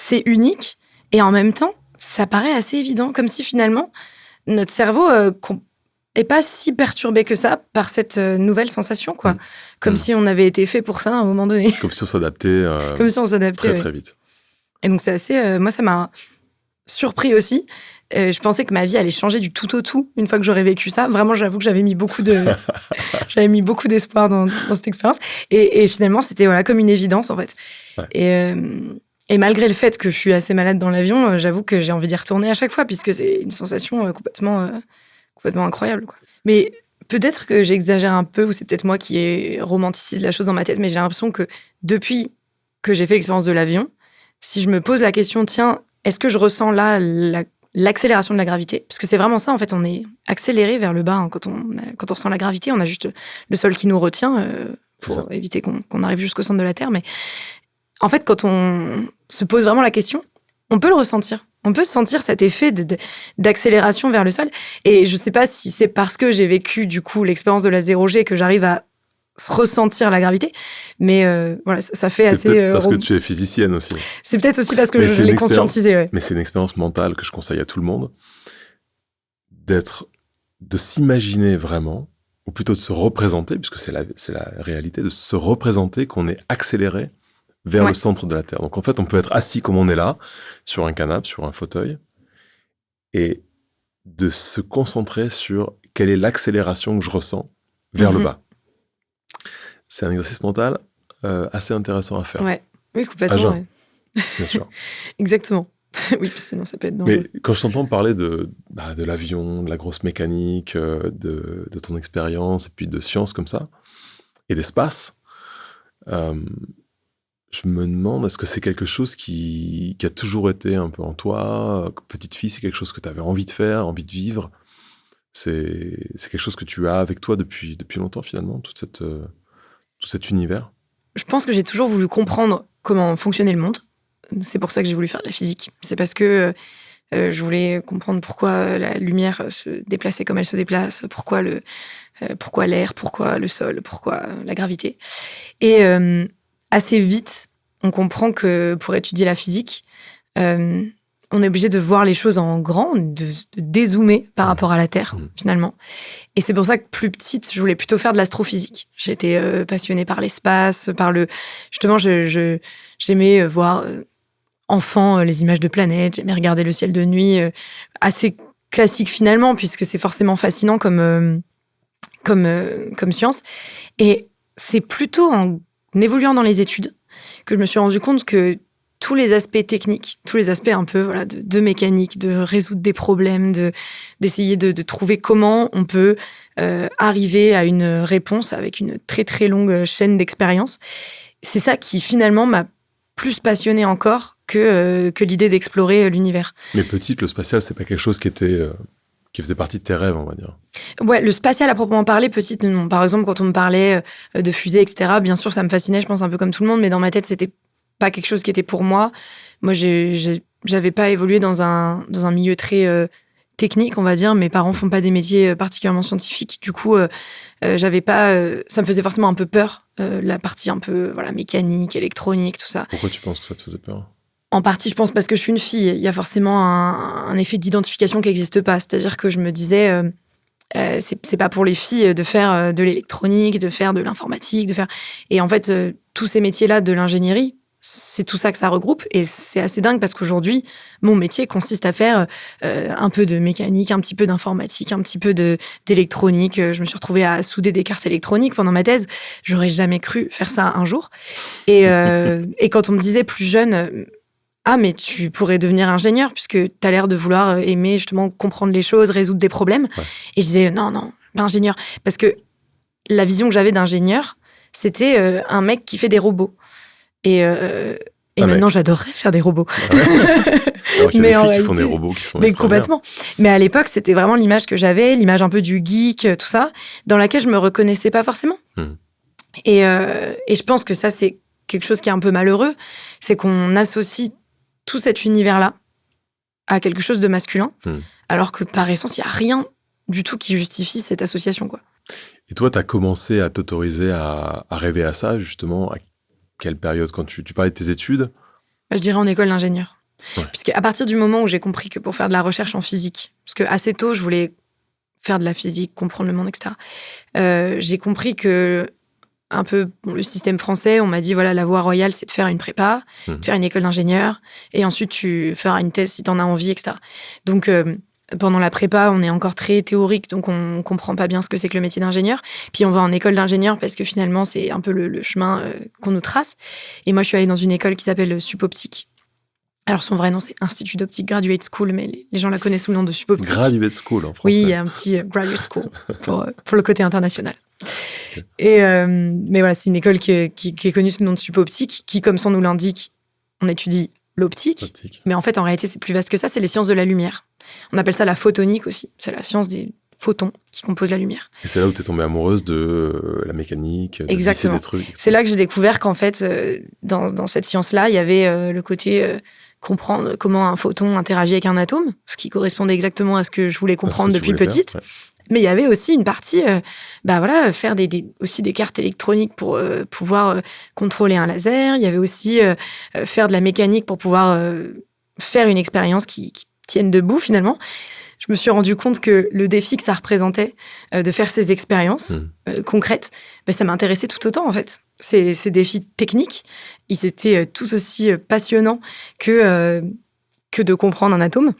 c'est unique, et en même temps, ça paraît assez évident, comme si finalement, notre cerveau est pas si perturbé que ça par cette nouvelle sensation, quoi. Comme si on avait été fait pour ça à un moment donné. Comme si on s'adaptait, très, très vite. Et donc, c'est assez... moi, ça m'a surpris aussi. Je pensais que ma vie allait changer du tout au tout une fois que j'aurais vécu ça. Vraiment, j'avoue que j'avais mis beaucoup d'espoir dans cette expérience. Et finalement, c'était comme une évidence, en fait. Ouais. Et malgré le fait que je suis assez malade dans l'avion, j'avoue que j'ai envie d'y retourner à chaque fois, puisque c'est une sensation complètement incroyable, quoi. Mais peut-être que j'exagère un peu, ou c'est peut-être moi qui ai romanticise la chose dans ma tête, mais j'ai l'impression que depuis que j'ai fait l'expérience de l'avion, si je me pose la question, tiens, est-ce que je ressens là l'accélération de la gravité? Parce que c'est vraiment ça, en fait, on est accéléré vers le bas, hein. Quand on ressent la gravité, on a juste le sol qui nous retient pour éviter qu'on arrive jusqu'au centre de la Terre. Mais en fait, quand on se pose vraiment la question, on peut le ressentir. On peut sentir cet effet d'accélération vers le sol. Et je ne sais pas si c'est parce que j'ai vécu, du coup, l'expérience de la 0G que j'arrive à ressentir la gravité. Mais voilà, ça fait assez... C'est parce que tu es physicienne aussi. C'est peut-être aussi parce que je l'ai conscientisé. Ouais. Mais c'est une expérience mentale que je conseille à tout le monde. De s'imaginer vraiment, ou plutôt de se représenter, puisque c'est la réalité, de se représenter qu'on est accéléré vers le centre de la Terre. Donc en fait, on peut être assis comme on est là, sur un canapé, sur un fauteuil, et de se concentrer sur quelle est l'accélération que je ressens vers le bas. C'est un exercice mental assez intéressant à faire. Ouais. Oui, complètement. Ouais. Bien sûr. Exactement. Oui, sinon ça peut être dangereux. Mais quand je t'entends parler de l'avion, de la grosse mécanique, de ton expérience, et puis de sciences comme ça, et d'espace, je me demande, est-ce que c'est quelque chose qui a toujours été un peu en toi? Petite fille, c'est quelque chose que tu avais envie de faire, envie de vivre? C'est quelque chose que tu as avec toi depuis longtemps, finalement, tout cet univers? Je pense que j'ai toujours voulu comprendre comment fonctionnait le monde. C'est pour ça que j'ai voulu faire de la physique. C'est parce que je voulais comprendre pourquoi la lumière se déplaçait comme elle se déplace, pourquoi l'air, pourquoi le sol, pourquoi la gravité. Et assez vite, on comprend que pour étudier la physique, on est obligé de voir les choses en grand, de dézoomer par rapport à la Terre, finalement. Et c'est pour ça que plus petite, je voulais plutôt faire de l'astrophysique. J'étais passionnée par l'espace, justement, j'aimais voir enfant les images de planètes, j'aimais regarder le ciel de nuit, assez classique finalement, puisque c'est forcément fascinant comme science. Et c'est plutôt en évoluant dans les études que je me suis rendu compte que tous les aspects techniques, tous les aspects un peu de mécanique, de résoudre des problèmes, d'essayer de trouver comment on peut arriver à une réponse avec une très très longue chaîne d'expérience. C'est ça qui finalement m'a plus passionnée encore que l'idée d'explorer l'univers. Mais petite, le spatial, c'est pas quelque chose qui faisait partie de tes rêves, on va dire. Ouais, le spatial à proprement parler, petite, non. Par exemple, quand on me parlait de fusées, etc., bien sûr, ça me fascinait, je pense, un peu comme tout le monde, mais dans ma tête, c'était pas quelque chose qui était pour moi. Moi, j'avais pas évolué dans un milieu très technique, on va dire. Mes parents font pas des métiers particulièrement scientifiques. Du coup, j'avais pas... ça me faisait forcément un peu peur, la partie un peu mécanique, électronique, tout ça. Pourquoi tu penses que ça te faisait peur ? En partie, je pense, parce que je suis une fille. Il y a forcément un effet d'identification qui n'existe pas. C'est-à-dire que je me disais, c'est pas pour les filles de faire de l'électronique, de faire de l'informatique, Et en fait, tous ces métiers-là de l'ingénierie, c'est tout ça que ça regroupe. Et c'est assez dingue parce qu'aujourd'hui, mon métier consiste à faire un peu de mécanique, un petit peu d'informatique, un petit peu d'électronique. Je me suis retrouvée à souder des cartes électroniques pendant ma thèse. J'aurais jamais cru faire ça un jour. Et quand on me disait plus jeune... Ah, mais tu pourrais devenir ingénieur, puisque tu as l'air de vouloir aimer justement comprendre les choses, résoudre des problèmes. Ouais. Et je disais, non, pas ingénieur. Parce que la vision que j'avais d'ingénieur, c'était un mec qui fait des robots. Et maintenant, j'adorerais faire des robots. Ah ouais. Alors qu'il y a des filles qui font des robots qui sont complètement. Mais à l'époque, c'était vraiment l'image que j'avais, l'image un peu du geek, tout ça, dans laquelle je me reconnaissais pas forcément. Et je pense que ça, c'est quelque chose qui est un peu malheureux, c'est qu'on associe tout cet univers-là à quelque chose de masculin, alors que par essence, il n'y a rien du tout qui justifie cette association, quoi. Et toi, tu as commencé à t'autoriser à rêver à ça, justement, à quelle période? Quand tu parlais de tes études? Je dirais en école d'ingénieur. Ouais. Puisque à partir du moment où j'ai compris que pour faire de la recherche en physique, parce que assez tôt, je voulais faire de la physique, comprendre le monde, etc., j'ai compris que un peu le système français, on m'a dit, voilà, la voie royale, c'est de faire une prépa, de faire une école d'ingénieur, et ensuite tu feras une thèse si tu en as envie, etc. Donc, pendant la prépa, on est encore très théorique, donc on comprend pas bien ce que c'est que le métier d'ingénieur. Puis on va en école d'ingénieur parce que finalement, c'est un peu le chemin qu'on nous trace. Et moi, je suis allée dans une école qui s'appelle Supoptique. Alors, son vrai nom, c'est Institut d'Optique Graduate School, mais les gens la connaissent sous le nom de Supoptique. Graduate School, en français. Oui, il y a un petit Graduate School pour le côté international. Okay. Et mais voilà, c'est une école qui est connue sous le nom de Supoptique, qui, comme son nom l'indique, on étudie l'optique. Mais en fait, en réalité, c'est plus vaste que ça, c'est les sciences de la lumière. On appelle ça la photonique aussi. C'est la science des photons qui composent la lumière. Et c'est là où tu es tombée amoureuse de la mécanique, de exactement. Des trucs. C'est là que j'ai découvert qu'en fait, dans cette science-là, il y avait le côté comprendre comment un photon interagit avec un atome, ce qui correspondait exactement à ce que je voulais comprendre depuis petite. Ouais. Mais il y avait aussi une partie, faire aussi des cartes électroniques pour pouvoir contrôler un laser. Il y avait aussi faire de la mécanique pour pouvoir faire une expérience qui tienne debout finalement. Je me suis rendu compte que le défi que ça représentait de faire ces expériences concrètes, ça m'intéressait tout autant en fait. Ces défis techniques, ils étaient tous aussi passionnants que de comprendre un atome.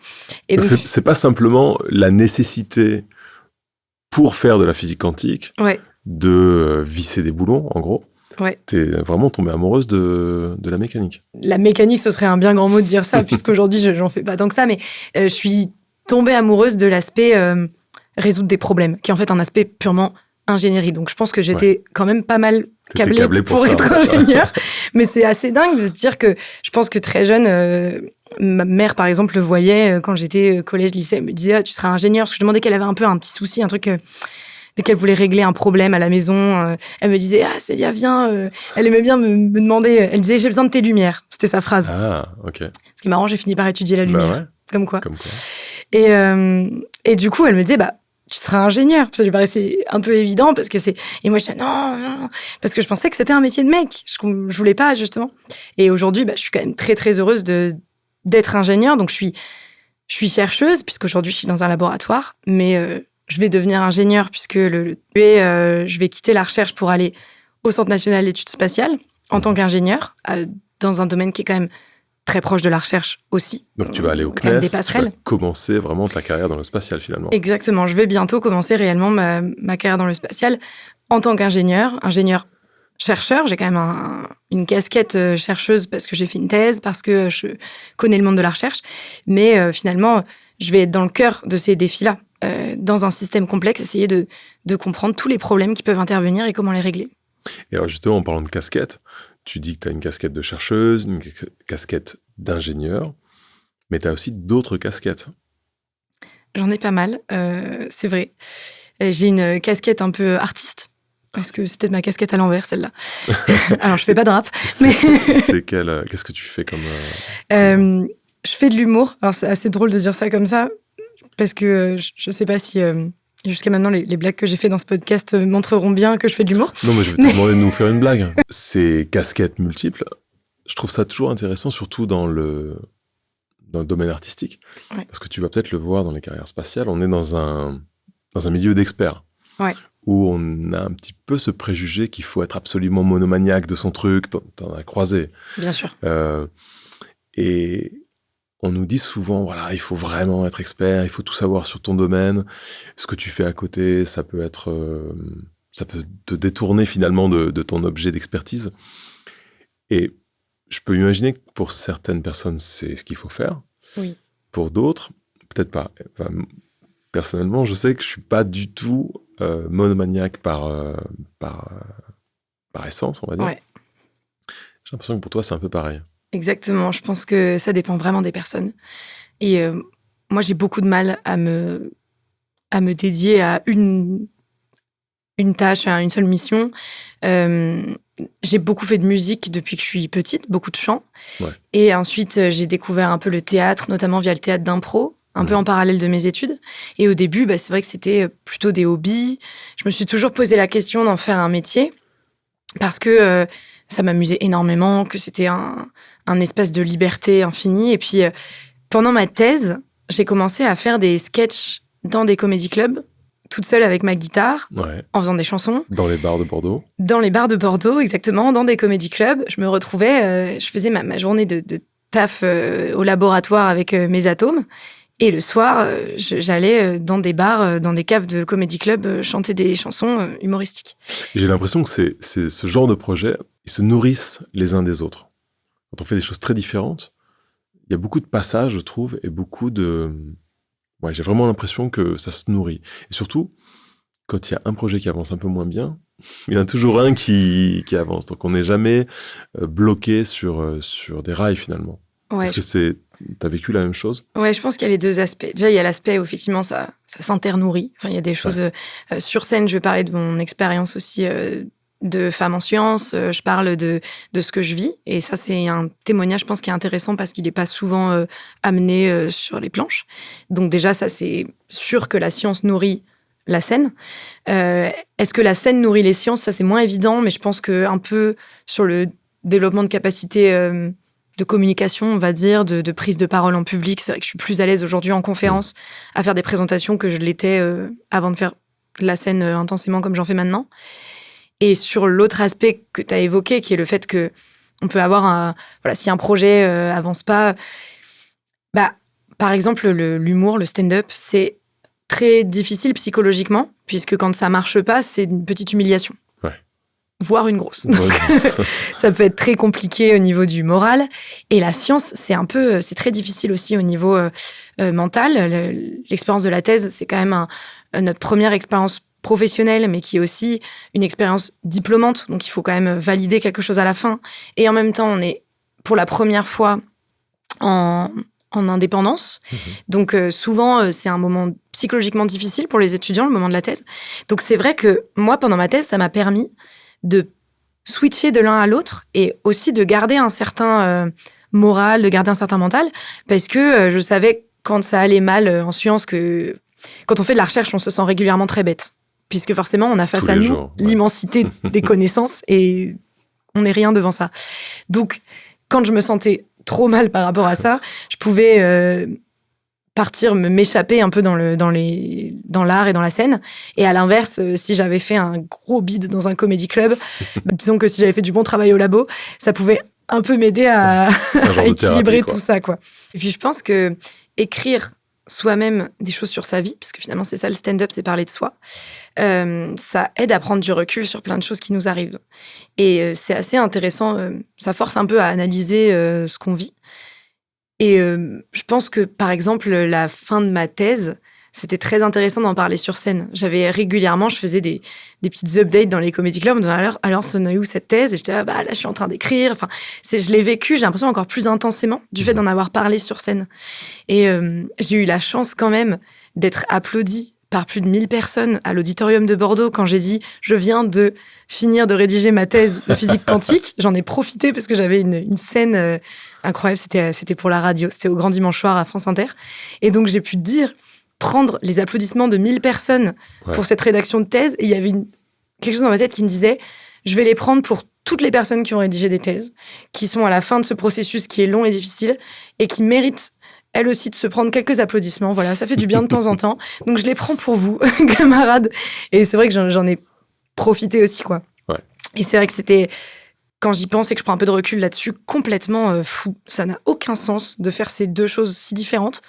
Et donc, c'est pas simplement la nécessité pour faire de la physique quantique de visser des boulons, en gros. Ouais. T'es vraiment tombée amoureuse de la mécanique. La mécanique, ce serait un bien grand mot de dire ça, puisqu'aujourd'hui, j'en fais pas tant que ça, mais je suis tombée amoureuse de l'aspect résoudre des problèmes, qui est en fait un aspect purement ingénierie. Donc, je pense que j'étais quand même pas mal câblée pour ça, être ingénieure. Mais c'est assez dingue de se dire que je pense que très jeune, ma mère, par exemple, le voyait quand j'étais collège, lycée, elle me disait « tu seras ingénieure », parce que je demandais qu'elle avait un peu un petit souci, un truc... dès qu'elle voulait régler un problème à la maison, elle me disait « Ah, Célia, viens ». Elle aimait bien me demander... Elle disait « J'ai besoin de tes lumières ». C'était sa phrase. Ah, ok. Ce qui est marrant, j'ai fini par étudier la lumière. Ouais. Comme quoi. Comme quoi. Et du coup, elle me disait « Tu seras ingénieure ». Ça lui paraissait un peu évident parce que c'est... Et moi, je disais « Non ». Parce que je pensais que c'était un métier de mec. Je voulais pas, justement. Et aujourd'hui, je suis quand même très, très heureuse d'être ingénieure. Donc, je suis chercheuse, puisqu'aujourd'hui, je suis dans un laboratoire. Mais... je vais devenir ingénieure puisque je vais quitter la recherche pour aller au Centre national d'études spatiales en tant qu'ingénieure, dans un domaine qui est quand même très proche de la recherche aussi. Donc tu vas aller au CNES, tu vas commencer vraiment ta carrière dans le spatial finalement. Exactement, je vais bientôt commencer réellement ma carrière dans le spatial en tant qu'ingénieure, chercheur. J'ai quand même une casquette chercheuse parce que j'ai fait une thèse, parce que je connais le monde de la recherche, mais finalement, je vais être dans le cœur de ces défis-là. Dans un système complexe, essayer de comprendre tous les problèmes qui peuvent intervenir et comment les régler. Et alors justement, en parlant de casquette, tu dis que tu as une casquette de chercheuse, une casquette d'ingénieur, mais tu as aussi d'autres casquettes. J'en ai pas mal, c'est vrai. J'ai une casquette un peu artiste, parce que c'est peut-être ma casquette à l'envers, celle-là. Alors, je fais pas de rap. Qu'est-ce que tu fais comme... Je fais de l'humour. Alors, c'est assez drôle de dire ça comme ça, parce que je sais pas si jusqu'à maintenant les blagues que j'ai fait dans ce podcast montreront bien que je fais de l'humour. Non, mais je vais te demander de nous faire une blague. Ces casquettes multiples, je trouve ça toujours intéressant, surtout dans le domaine artistique, parce que tu vas peut-être le voir dans les carrières spatiales. On est dans un milieu d'experts, où on a un petit peu ce préjugé qu'il faut être absolument monomaniaque de son truc. T'en as croisé. Bien sûr. Et on nous dit souvent, voilà, il faut vraiment être expert, il faut tout savoir sur ton domaine. Ce que tu fais à côté, ça peut te détourner finalement de ton objet d'expertise. Et je peux imaginer que pour certaines personnes, c'est ce qu'il faut faire. Oui. Pour d'autres, peut-être pas. Enfin, personnellement, je sais que je suis pas du tout monomaniaque par par essence, on va dire. Ouais. J'ai l'impression que pour toi, c'est un peu pareil. Exactement. Je pense que ça dépend vraiment des personnes. Et moi, j'ai beaucoup de mal à me dédier à une tâche, à une seule mission. J'ai beaucoup fait de musique depuis que je suis petite, beaucoup de chant. Ouais. Et ensuite, j'ai découvert un peu le théâtre, notamment via le théâtre d'impro, un peu en parallèle de mes études. Et au début, c'est vrai que c'était plutôt des hobbies. Je me suis toujours posé la question d'en faire un métier parce que ça m'amusait énormément, que c'était un espace de liberté infinie. Et puis, pendant ma thèse, j'ai commencé à faire des sketchs dans des comédie clubs, toute seule avec ma guitare, en faisant des chansons. Dans les bars de Bordeaux. Dans les bars de Bordeaux, exactement, dans des comédie clubs. Je me retrouvais, je faisais ma journée de taf au laboratoire avec mes atomes. Et le soir, j'allais dans des bars, dans des caves de comédie club, chanter des chansons humoristiques. J'ai l'impression que c'est ce genre de projet, ils se nourrissent les uns des autres. Quand on fait des choses très différentes, il y a beaucoup de passages, je trouve, et beaucoup de... Ouais, j'ai vraiment l'impression que ça se nourrit. Et surtout, quand il y a un projet qui avance un peu moins bien, il y en a toujours un qui avance. Donc on n'est jamais bloqué sur des rails, finalement. Ouais, Est-ce que t'as vécu la même chose? Ouais, je pense qu'il y a les deux aspects. Déjà, il y a l'aspect où, effectivement, ça s'internourrit. Enfin, il y a des choses... sur scène, je vais parler de mon expérience aussi de femme en sciences. Je parle de ce que je vis. Et ça, c'est un témoignage, je pense, qui est intéressant parce qu'il n'est pas souvent amené sur les planches. Donc déjà, ça, c'est sûr que la science nourrit la scène. Est-ce que la scène nourrit les sciences? Ça, c'est moins évident, mais je pense qu'un peu sur le développement de capacités... de communication, on va dire, de prise de parole en public. C'est vrai que je suis plus à l'aise aujourd'hui en conférence à faire des présentations que je l'étais avant de faire la scène intensément comme j'en fais maintenant. Et sur l'autre aspect que tu as évoqué, qui est le fait que on peut avoir si un projet avance pas, par exemple, l'humour, le stand-up, c'est très difficile psychologiquement, puisque quand ça marche pas, c'est une petite humiliation. Voire une grosse. Donc, ça peut être très compliqué au niveau du moral. Et la science, c'est très difficile aussi au niveau mental. L'expérience de la thèse, c'est quand même notre première expérience professionnelle, mais qui est aussi une expérience diplômante. Donc, il faut quand même valider quelque chose à la fin. Et en même temps, on est pour la première fois en indépendance. Donc, souvent, c'est un moment psychologiquement difficile pour les étudiants, le moment de la thèse. Donc, c'est vrai que moi, pendant ma thèse, ça m'a permis de switcher de l'un à l'autre et aussi de garder un certain moral, de garder un certain mental, parce que je savais quand ça allait mal en sciences que quand on fait de la recherche, on se sent régulièrement très bête, puisque forcément, on a face à nous l'immensité des connaissances et on n'est rien devant ça. Donc, quand je me sentais trop mal par rapport à ça, je pouvais... partir, m'échapper un peu dans l'art et dans la scène. Et à l'inverse, si j'avais fait un gros bide dans un comédie club, disons que si j'avais fait du bon travail au labo, ça pouvait un peu m'aider à équilibrer tout ça, quoi. Et puis, je pense que écrire soi-même des choses sur sa vie, parce que finalement, c'est ça le stand-up, c'est parler de soi, ça aide à prendre du recul sur plein de choses qui nous arrivent. Et c'est assez intéressant, ça force un peu à analyser ce qu'on vit. Et je pense que, par exemple, la fin de ma thèse, c'était très intéressant d'en parler sur scène. Je faisais des petites updates dans les comédie clubs en disant alors, c'en est où cette thèse? Et j'étais là, je suis en train d'écrire. Enfin, je l'ai vécu, j'ai l'impression, encore plus intensément du fait d'en avoir parlé sur scène. Et j'ai eu la chance quand même d'être applaudie par plus de 1000 personnes à l'auditorium de Bordeaux quand j'ai dit « Je viens de finir de rédiger ma thèse de physique quantique ». J'en ai profité parce que j'avais une scène incroyable, c'était pour la radio, c'était au Grand Dimanche Soir à France Inter. Et donc j'ai pu prendre les applaudissements de 1000 personnes pour cette rédaction de thèse. Et il y avait quelque chose dans ma tête qui me disait « Je vais les prendre pour toutes les personnes qui ont rédigé des thèses, qui sont à la fin de ce processus qui est long et difficile et qui méritent elle aussi de se prendre quelques applaudissements. Voilà, ça fait du bien de temps en temps. Donc, je les prends pour vous, camarades. Et c'est vrai que j'en ai profité aussi, quoi. Ouais. Et c'est vrai que c'était, quand j'y pense et que je prends un peu de recul là-dessus, complètement fou. Ça n'a aucun sens de faire ces deux choses si différentes.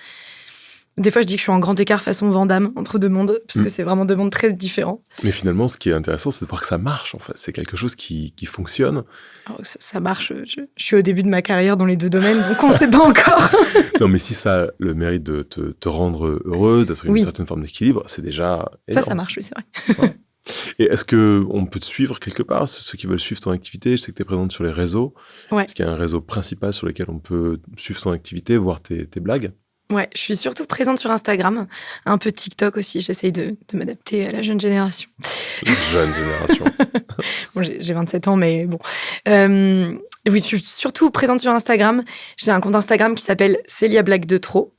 Des fois, je dis que je suis en grand écart façon Van Damme entre deux mondes, parce que c'est vraiment deux mondes très différents. Mais finalement, ce qui est intéressant, c'est de voir que ça marche, en fait. C'est quelque chose qui fonctionne. Alors, ça marche. Je suis au début de ma carrière dans les deux domaines, donc on ne sait pas encore. Non, mais si ça a le mérite de te rendre heureux, d'être une certaine forme d'équilibre, c'est déjà énorme. Ça marche, oui, c'est vrai. Ouais. Et est-ce qu'on peut te suivre quelque part? Ceux qui veulent suivre ton activité, je sais que tu es présente sur les réseaux. Ouais. Est-ce qu'il y a un réseau principal sur lequel on peut suivre ton activité, voir tes blagues? Ouais, je suis surtout présente sur Instagram, un peu TikTok aussi. J'essaye de m'adapter à la jeune génération. Jeune génération. Bon, j'ai 27 ans, mais bon. Oui, je suis surtout présente sur Instagram. J'ai un compte Instagram qui s'appelle Célia Blague de Trop.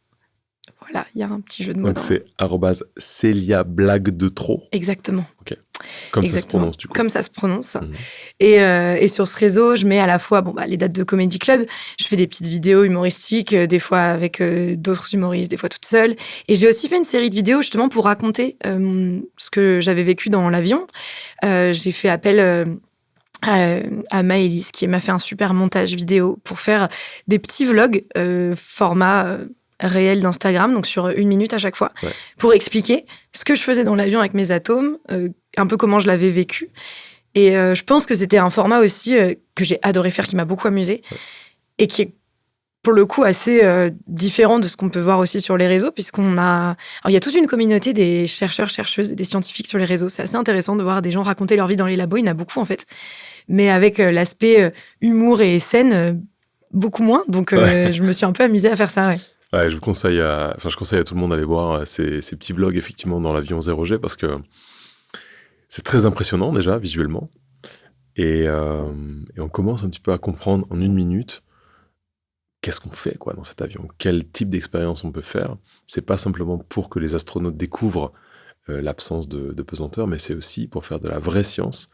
Voilà, il y a un petit jeu de mots. Donc c'est @Célia Blague de Trop. Exactement. Ok. Comme ça se prononce du coup. Comme ça se prononce. Et sur ce réseau, je mets à la fois les dates de Comedy Club. Je fais des petites vidéos humoristiques, des fois avec d'autres humoristes, des fois toute seule. Et j'ai aussi fait une série de vidéos justement pour raconter ce que j'avais vécu dans l'avion. J'ai fait appel à Maëlys, qui m'a fait un super montage vidéo pour faire des petits vlogs format réel d'Instagram, donc sur 1 minute à chaque fois, pour expliquer ce que je faisais dans l'avion avec mes atomes, un peu comment je l'avais vécu. Et je pense que c'était un format aussi que j'ai adoré faire, qui m'a beaucoup amusée, et qui est pour le coup assez différent de ce qu'on peut voir aussi sur les réseaux, puisqu'on a... Alors, il y a toute une communauté des chercheurs, chercheuses et des scientifiques sur les réseaux. C'est assez intéressant de voir des gens raconter leur vie dans les labos. Il y en a beaucoup, en fait. Mais avec l'aspect humour et scène, beaucoup moins. Donc, je me suis un peu amusée à faire ça, ouais. Ouais, je conseille à tout le monde d'aller voir ces petits vlogs, effectivement, dans l'avion 0G, parce que c'est très impressionnant, déjà, visuellement. Et on commence un petit peu à comprendre en 1 minute qu'est-ce qu'on fait dans cet avion, quel type d'expérience on peut faire. C'est pas simplement pour que les astronautes découvrent l'absence de pesanteur, mais c'est aussi pour faire de la vraie science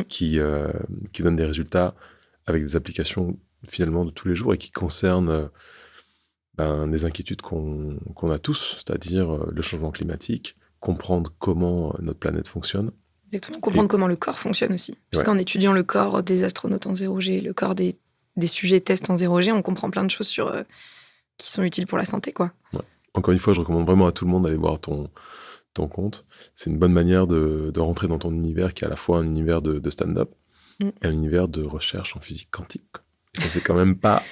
qui donne des résultats avec des applications finalement de tous les jours et qui concernent des inquiétudes qu'on a tous, c'est-à-dire le changement climatique, comprendre comment notre planète fonctionne. Exactement, comprendre comment le corps fonctionne aussi. Puisqu'en étudiant le corps des astronautes en 0G, le corps des sujets tests en 0G, on comprend plein de choses qui sont utiles pour la santé, quoi. Ouais. Encore une fois, je recommande vraiment à tout le monde d'aller voir ton compte. C'est une bonne manière de rentrer dans ton univers qui est à la fois un univers de stand-up et un univers de recherche en physique quantique. Et ça, c'est quand même pas...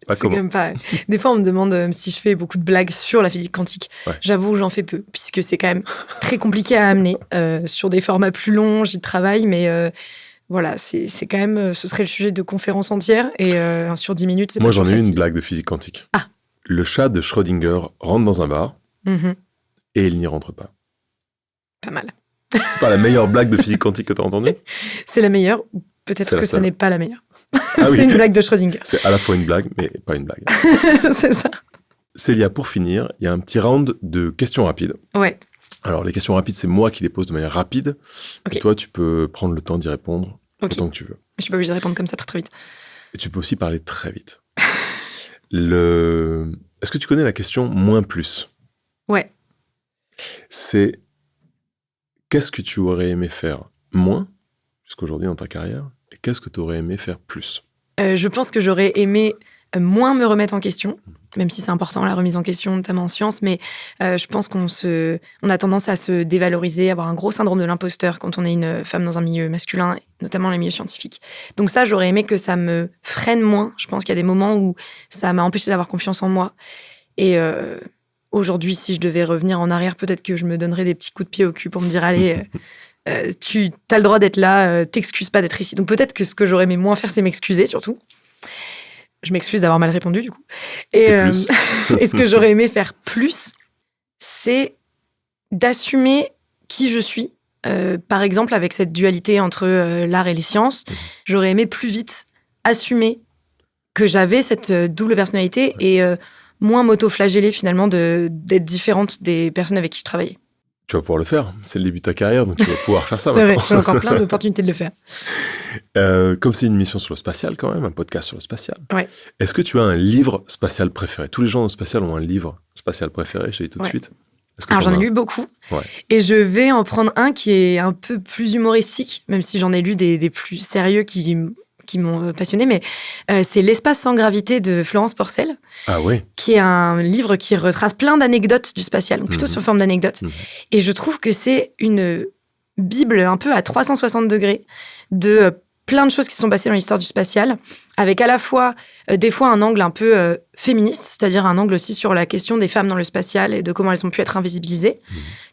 C'est quand même pas... Des fois, on me demande si je fais beaucoup de blagues sur la physique quantique. Ouais. J'avoue, j'en fais peu, puisque c'est quand même très compliqué à amener. Sur des formats plus longs, j'y travaille, mais voilà, c'est quand même... Ce serait le sujet de conférences entières, et sur 10 minutes, c'est pas facile. Moi, j'en ai une blague de physique quantique. Ah. Le chat de Schrödinger rentre dans un bar, et il n'y rentre pas. Pas mal. C'est pas la meilleure blague de physique quantique que tu as entendue? C'est la meilleure, peut-être que ce n'est pas la meilleure. Ah c'est une blague de Schrödinger. C'est à la fois une blague, mais pas une blague. C'est ça. Célia, pour finir, il y a un petit round de questions rapides. Ouais. Alors, les questions rapides, c'est moi qui les pose de manière rapide. Okay. Et toi, tu peux prendre le temps d'y répondre autant que tu veux. Je suis pas obligée de répondre comme ça très vite. Et tu peux aussi parler très vite. Est-ce que tu connais la question moins plus? Ouais. C'est qu'est-ce que tu aurais aimé faire moins jusqu'aujourd'hui dans ta carrière? Et qu'est-ce que tu aurais aimé faire plus? Je pense que j'aurais aimé moins me remettre en question, même si c'est important la remise en question, notamment en sciences, mais je pense qu'on a tendance à se dévaloriser, avoir un gros syndrome de l'imposteur quand on est une femme dans un milieu masculin, notamment les milieux scientifiques. Donc ça, j'aurais aimé que ça me freine moins. Je pense qu'il y a des moments où ça m'a empêché d'avoir confiance en moi. Et aujourd'hui, si je devais revenir en arrière, peut-être que je me donnerais des petits coups de pied au cul pour me dire « Allez, tu as le droit d'être là, t'excuses pas d'être ici. » Donc peut-être que ce que j'aurais aimé moins faire, c'est m'excuser surtout. Je m'excuse d'avoir mal répondu, du coup. Et ce que j'aurais aimé faire plus, c'est d'assumer qui je suis. Par exemple, avec cette dualité entre l'art et les sciences, j'aurais aimé plus vite assumer que j'avais cette double personnalité et moins m'auto-flageller finalement d'être différente des personnes avec qui je travaillais. Tu vas pouvoir le faire. C'est le début de ta carrière, donc tu vas pouvoir faire ça. C'est vrai, j'ai encore plein d'opportunités de le faire. Comme c'est une émission sur le spatial quand même, un podcast sur le spatial, ouais. Est-ce que tu as un livre spatial préféré? Tous les gens dans le spatial ont un livre spatial préféré, je te dis tout de suite. Alors j'en ai lu beaucoup, et je vais en prendre un qui est un peu plus humoristique, même si j'en ai lu des plus sérieux qui m'ont passionné, mais c'est L'espace sans gravité de Florence Porcel, qui est un livre qui retrace plein d'anecdotes du spatial, donc plutôt sur forme d'anecdotes. Et je trouve que c'est une bible un peu à 360 degrés de plein de choses qui se sont passées dans l'histoire du spatial, avec à la fois des fois un angle un peu féministe, c'est-à-dire un angle aussi sur la question des femmes dans le spatial et de comment elles ont pu être invisibilisées,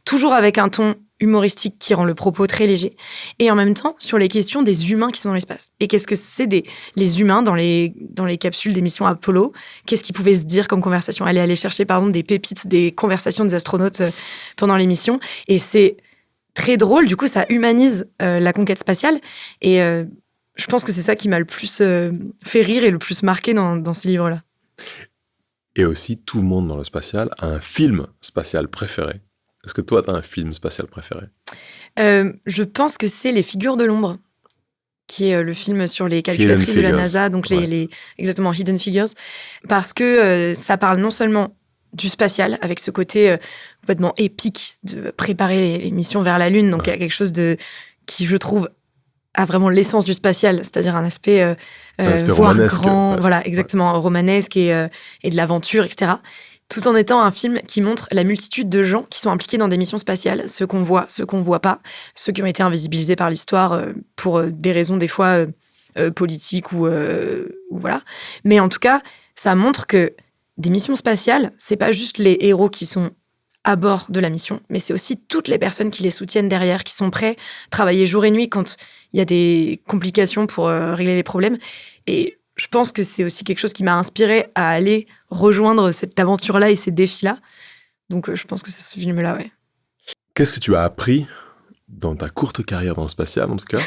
toujours avec un ton humoristique qui rend le propos très léger, et en même temps sur les questions des humains qui sont dans l'espace. Et qu'est-ce que c'est les humains dans les capsules des missions Apollo? Qu'est-ce qu'ils pouvaient se dire comme conversation? Elle est allée chercher, par exemple, des pépites, des conversations des astronautes pendant les missions. Et c'est très drôle, du coup, ça humanise la conquête spatiale. Et je pense que c'est ça qui m'a le plus fait rire et le plus marqué dans ces livres-là. Et aussi, tout le monde dans le spatial a un film spatial préféré. Est-ce que toi, tu as un film spatial préféré? Je pense que c'est Les Figures de l'ombre, qui est le film sur les calculatrices de la NASA, donc exactement, Hidden Figures, parce que ça parle non seulement du spatial, avec ce côté complètement épique de préparer les missions vers la Lune, donc il y a quelque chose qui, je trouve, a vraiment l'essence du spatial, c'est-à-dire un aspect voire grand, voilà, exactement, romanesque et de l'aventure, etc., tout en étant un film qui montre la multitude de gens qui sont impliqués dans des missions spatiales, ceux qu'on voit pas, ceux qui ont été invisibilisés par l'histoire pour des raisons des fois politiques ou voilà. Mais en tout cas, ça montre que des missions spatiales, c'est pas juste les héros qui sont à bord de la mission, mais c'est aussi toutes les personnes qui les soutiennent derrière, qui sont prêts à travailler jour et nuit quand il y a des complications pour régler les problèmes. Et je pense que c'est aussi quelque chose qui m'a inspirée à aller rejoindre cette aventure-là et ces défis-là. Donc je pense que c'est ce film-là, ouais. Qu'est-ce que tu as appris dans ta courte carrière dans le spatial, en tout cas,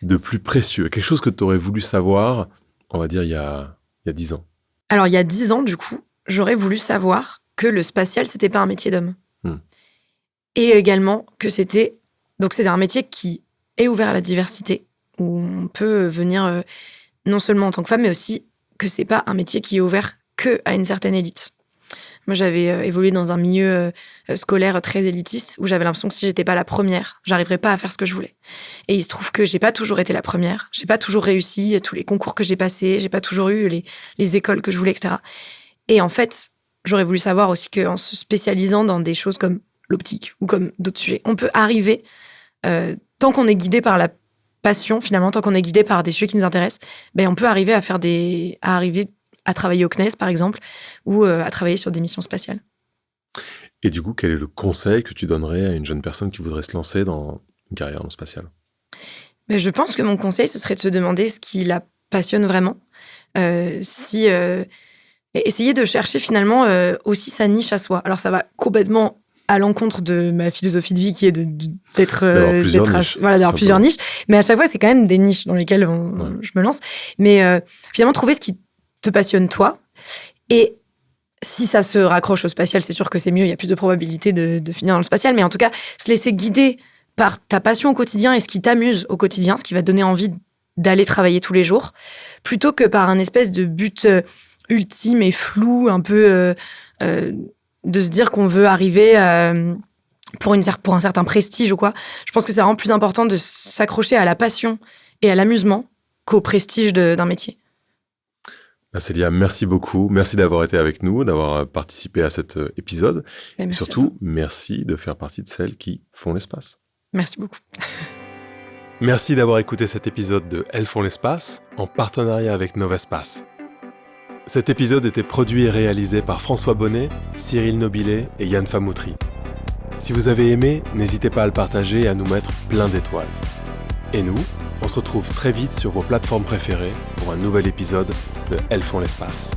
de plus précieux? Quelque chose que tu aurais voulu savoir, on va dire, il y a 10 ans. Alors, il y a 10 ans, du coup, j'aurais voulu savoir que le spatial, c'était pas un métier d'homme. Et également que c'était un métier qui est ouvert à la diversité, où on peut venir non seulement en tant que femme, mais aussi que c'est pas un métier qui est ouvert que à une certaine élite. Moi, j'avais évolué dans un milieu scolaire très élitiste, où j'avais l'impression que si j'étais pas la première, j'arriverais pas à faire ce que je voulais. Et il se trouve que j'ai pas toujours été la première, j'ai pas toujours réussi tous les concours que j'ai passés, j'ai pas toujours eu les écoles que je voulais, etc. Et en fait, j'aurais voulu savoir aussi qu'en se spécialisant dans des choses comme l'optique ou comme d'autres sujets, on peut arriver, tant qu'on est guidé par la passion, finalement, tant qu'on est guidé par des sujets qui nous intéressent, ben on peut arriver à travailler au CNES, par exemple, ou à travailler sur des missions spatiales. Et du coup, quel est le conseil que tu donnerais à une jeune personne qui voudrait se lancer dans une carrière dans le spatial? Ben, je pense que mon conseil, ce serait de se demander ce qui la passionne vraiment. Essayer de chercher finalement aussi sa niche à soi. Alors ça va complètement à l'encontre de ma philosophie de vie qui est d'avoir plusieurs niches. Mais à chaque fois, c'est quand même des niches dans lesquelles je me lance. Mais finalement, trouver ce qui te passionne toi. Et si ça se raccroche au spatial, c'est sûr que c'est mieux. Il y a plus de probabilité de finir dans le spatial. Mais en tout cas, se laisser guider par ta passion au quotidien et ce qui t'amuse au quotidien, ce qui va te donner envie d'aller travailler tous les jours, plutôt que par un espèce de but ultime et flou, un peu de se dire qu'on veut arriver pour un certain prestige ou quoi. Je pense que c'est vraiment plus important de s'accrocher à la passion et à l'amusement qu'au prestige d'un métier. Célia, merci beaucoup. Merci d'avoir été avec nous, d'avoir participé à cet épisode. Et surtout, merci de faire partie de celles qui font l'espace. Merci beaucoup. Merci d'avoir écouté cet épisode de Elles font l'espace en partenariat avec Novespace. Cet épisode était produit et réalisé par François Bonnet, Cyril Nobilet et Yann Famoutri. Si vous avez aimé, n'hésitez pas à le partager et à nous mettre plein d'étoiles. Et nous, on se retrouve très vite sur vos plateformes préférées pour un nouvel épisode de Elles font l'espace.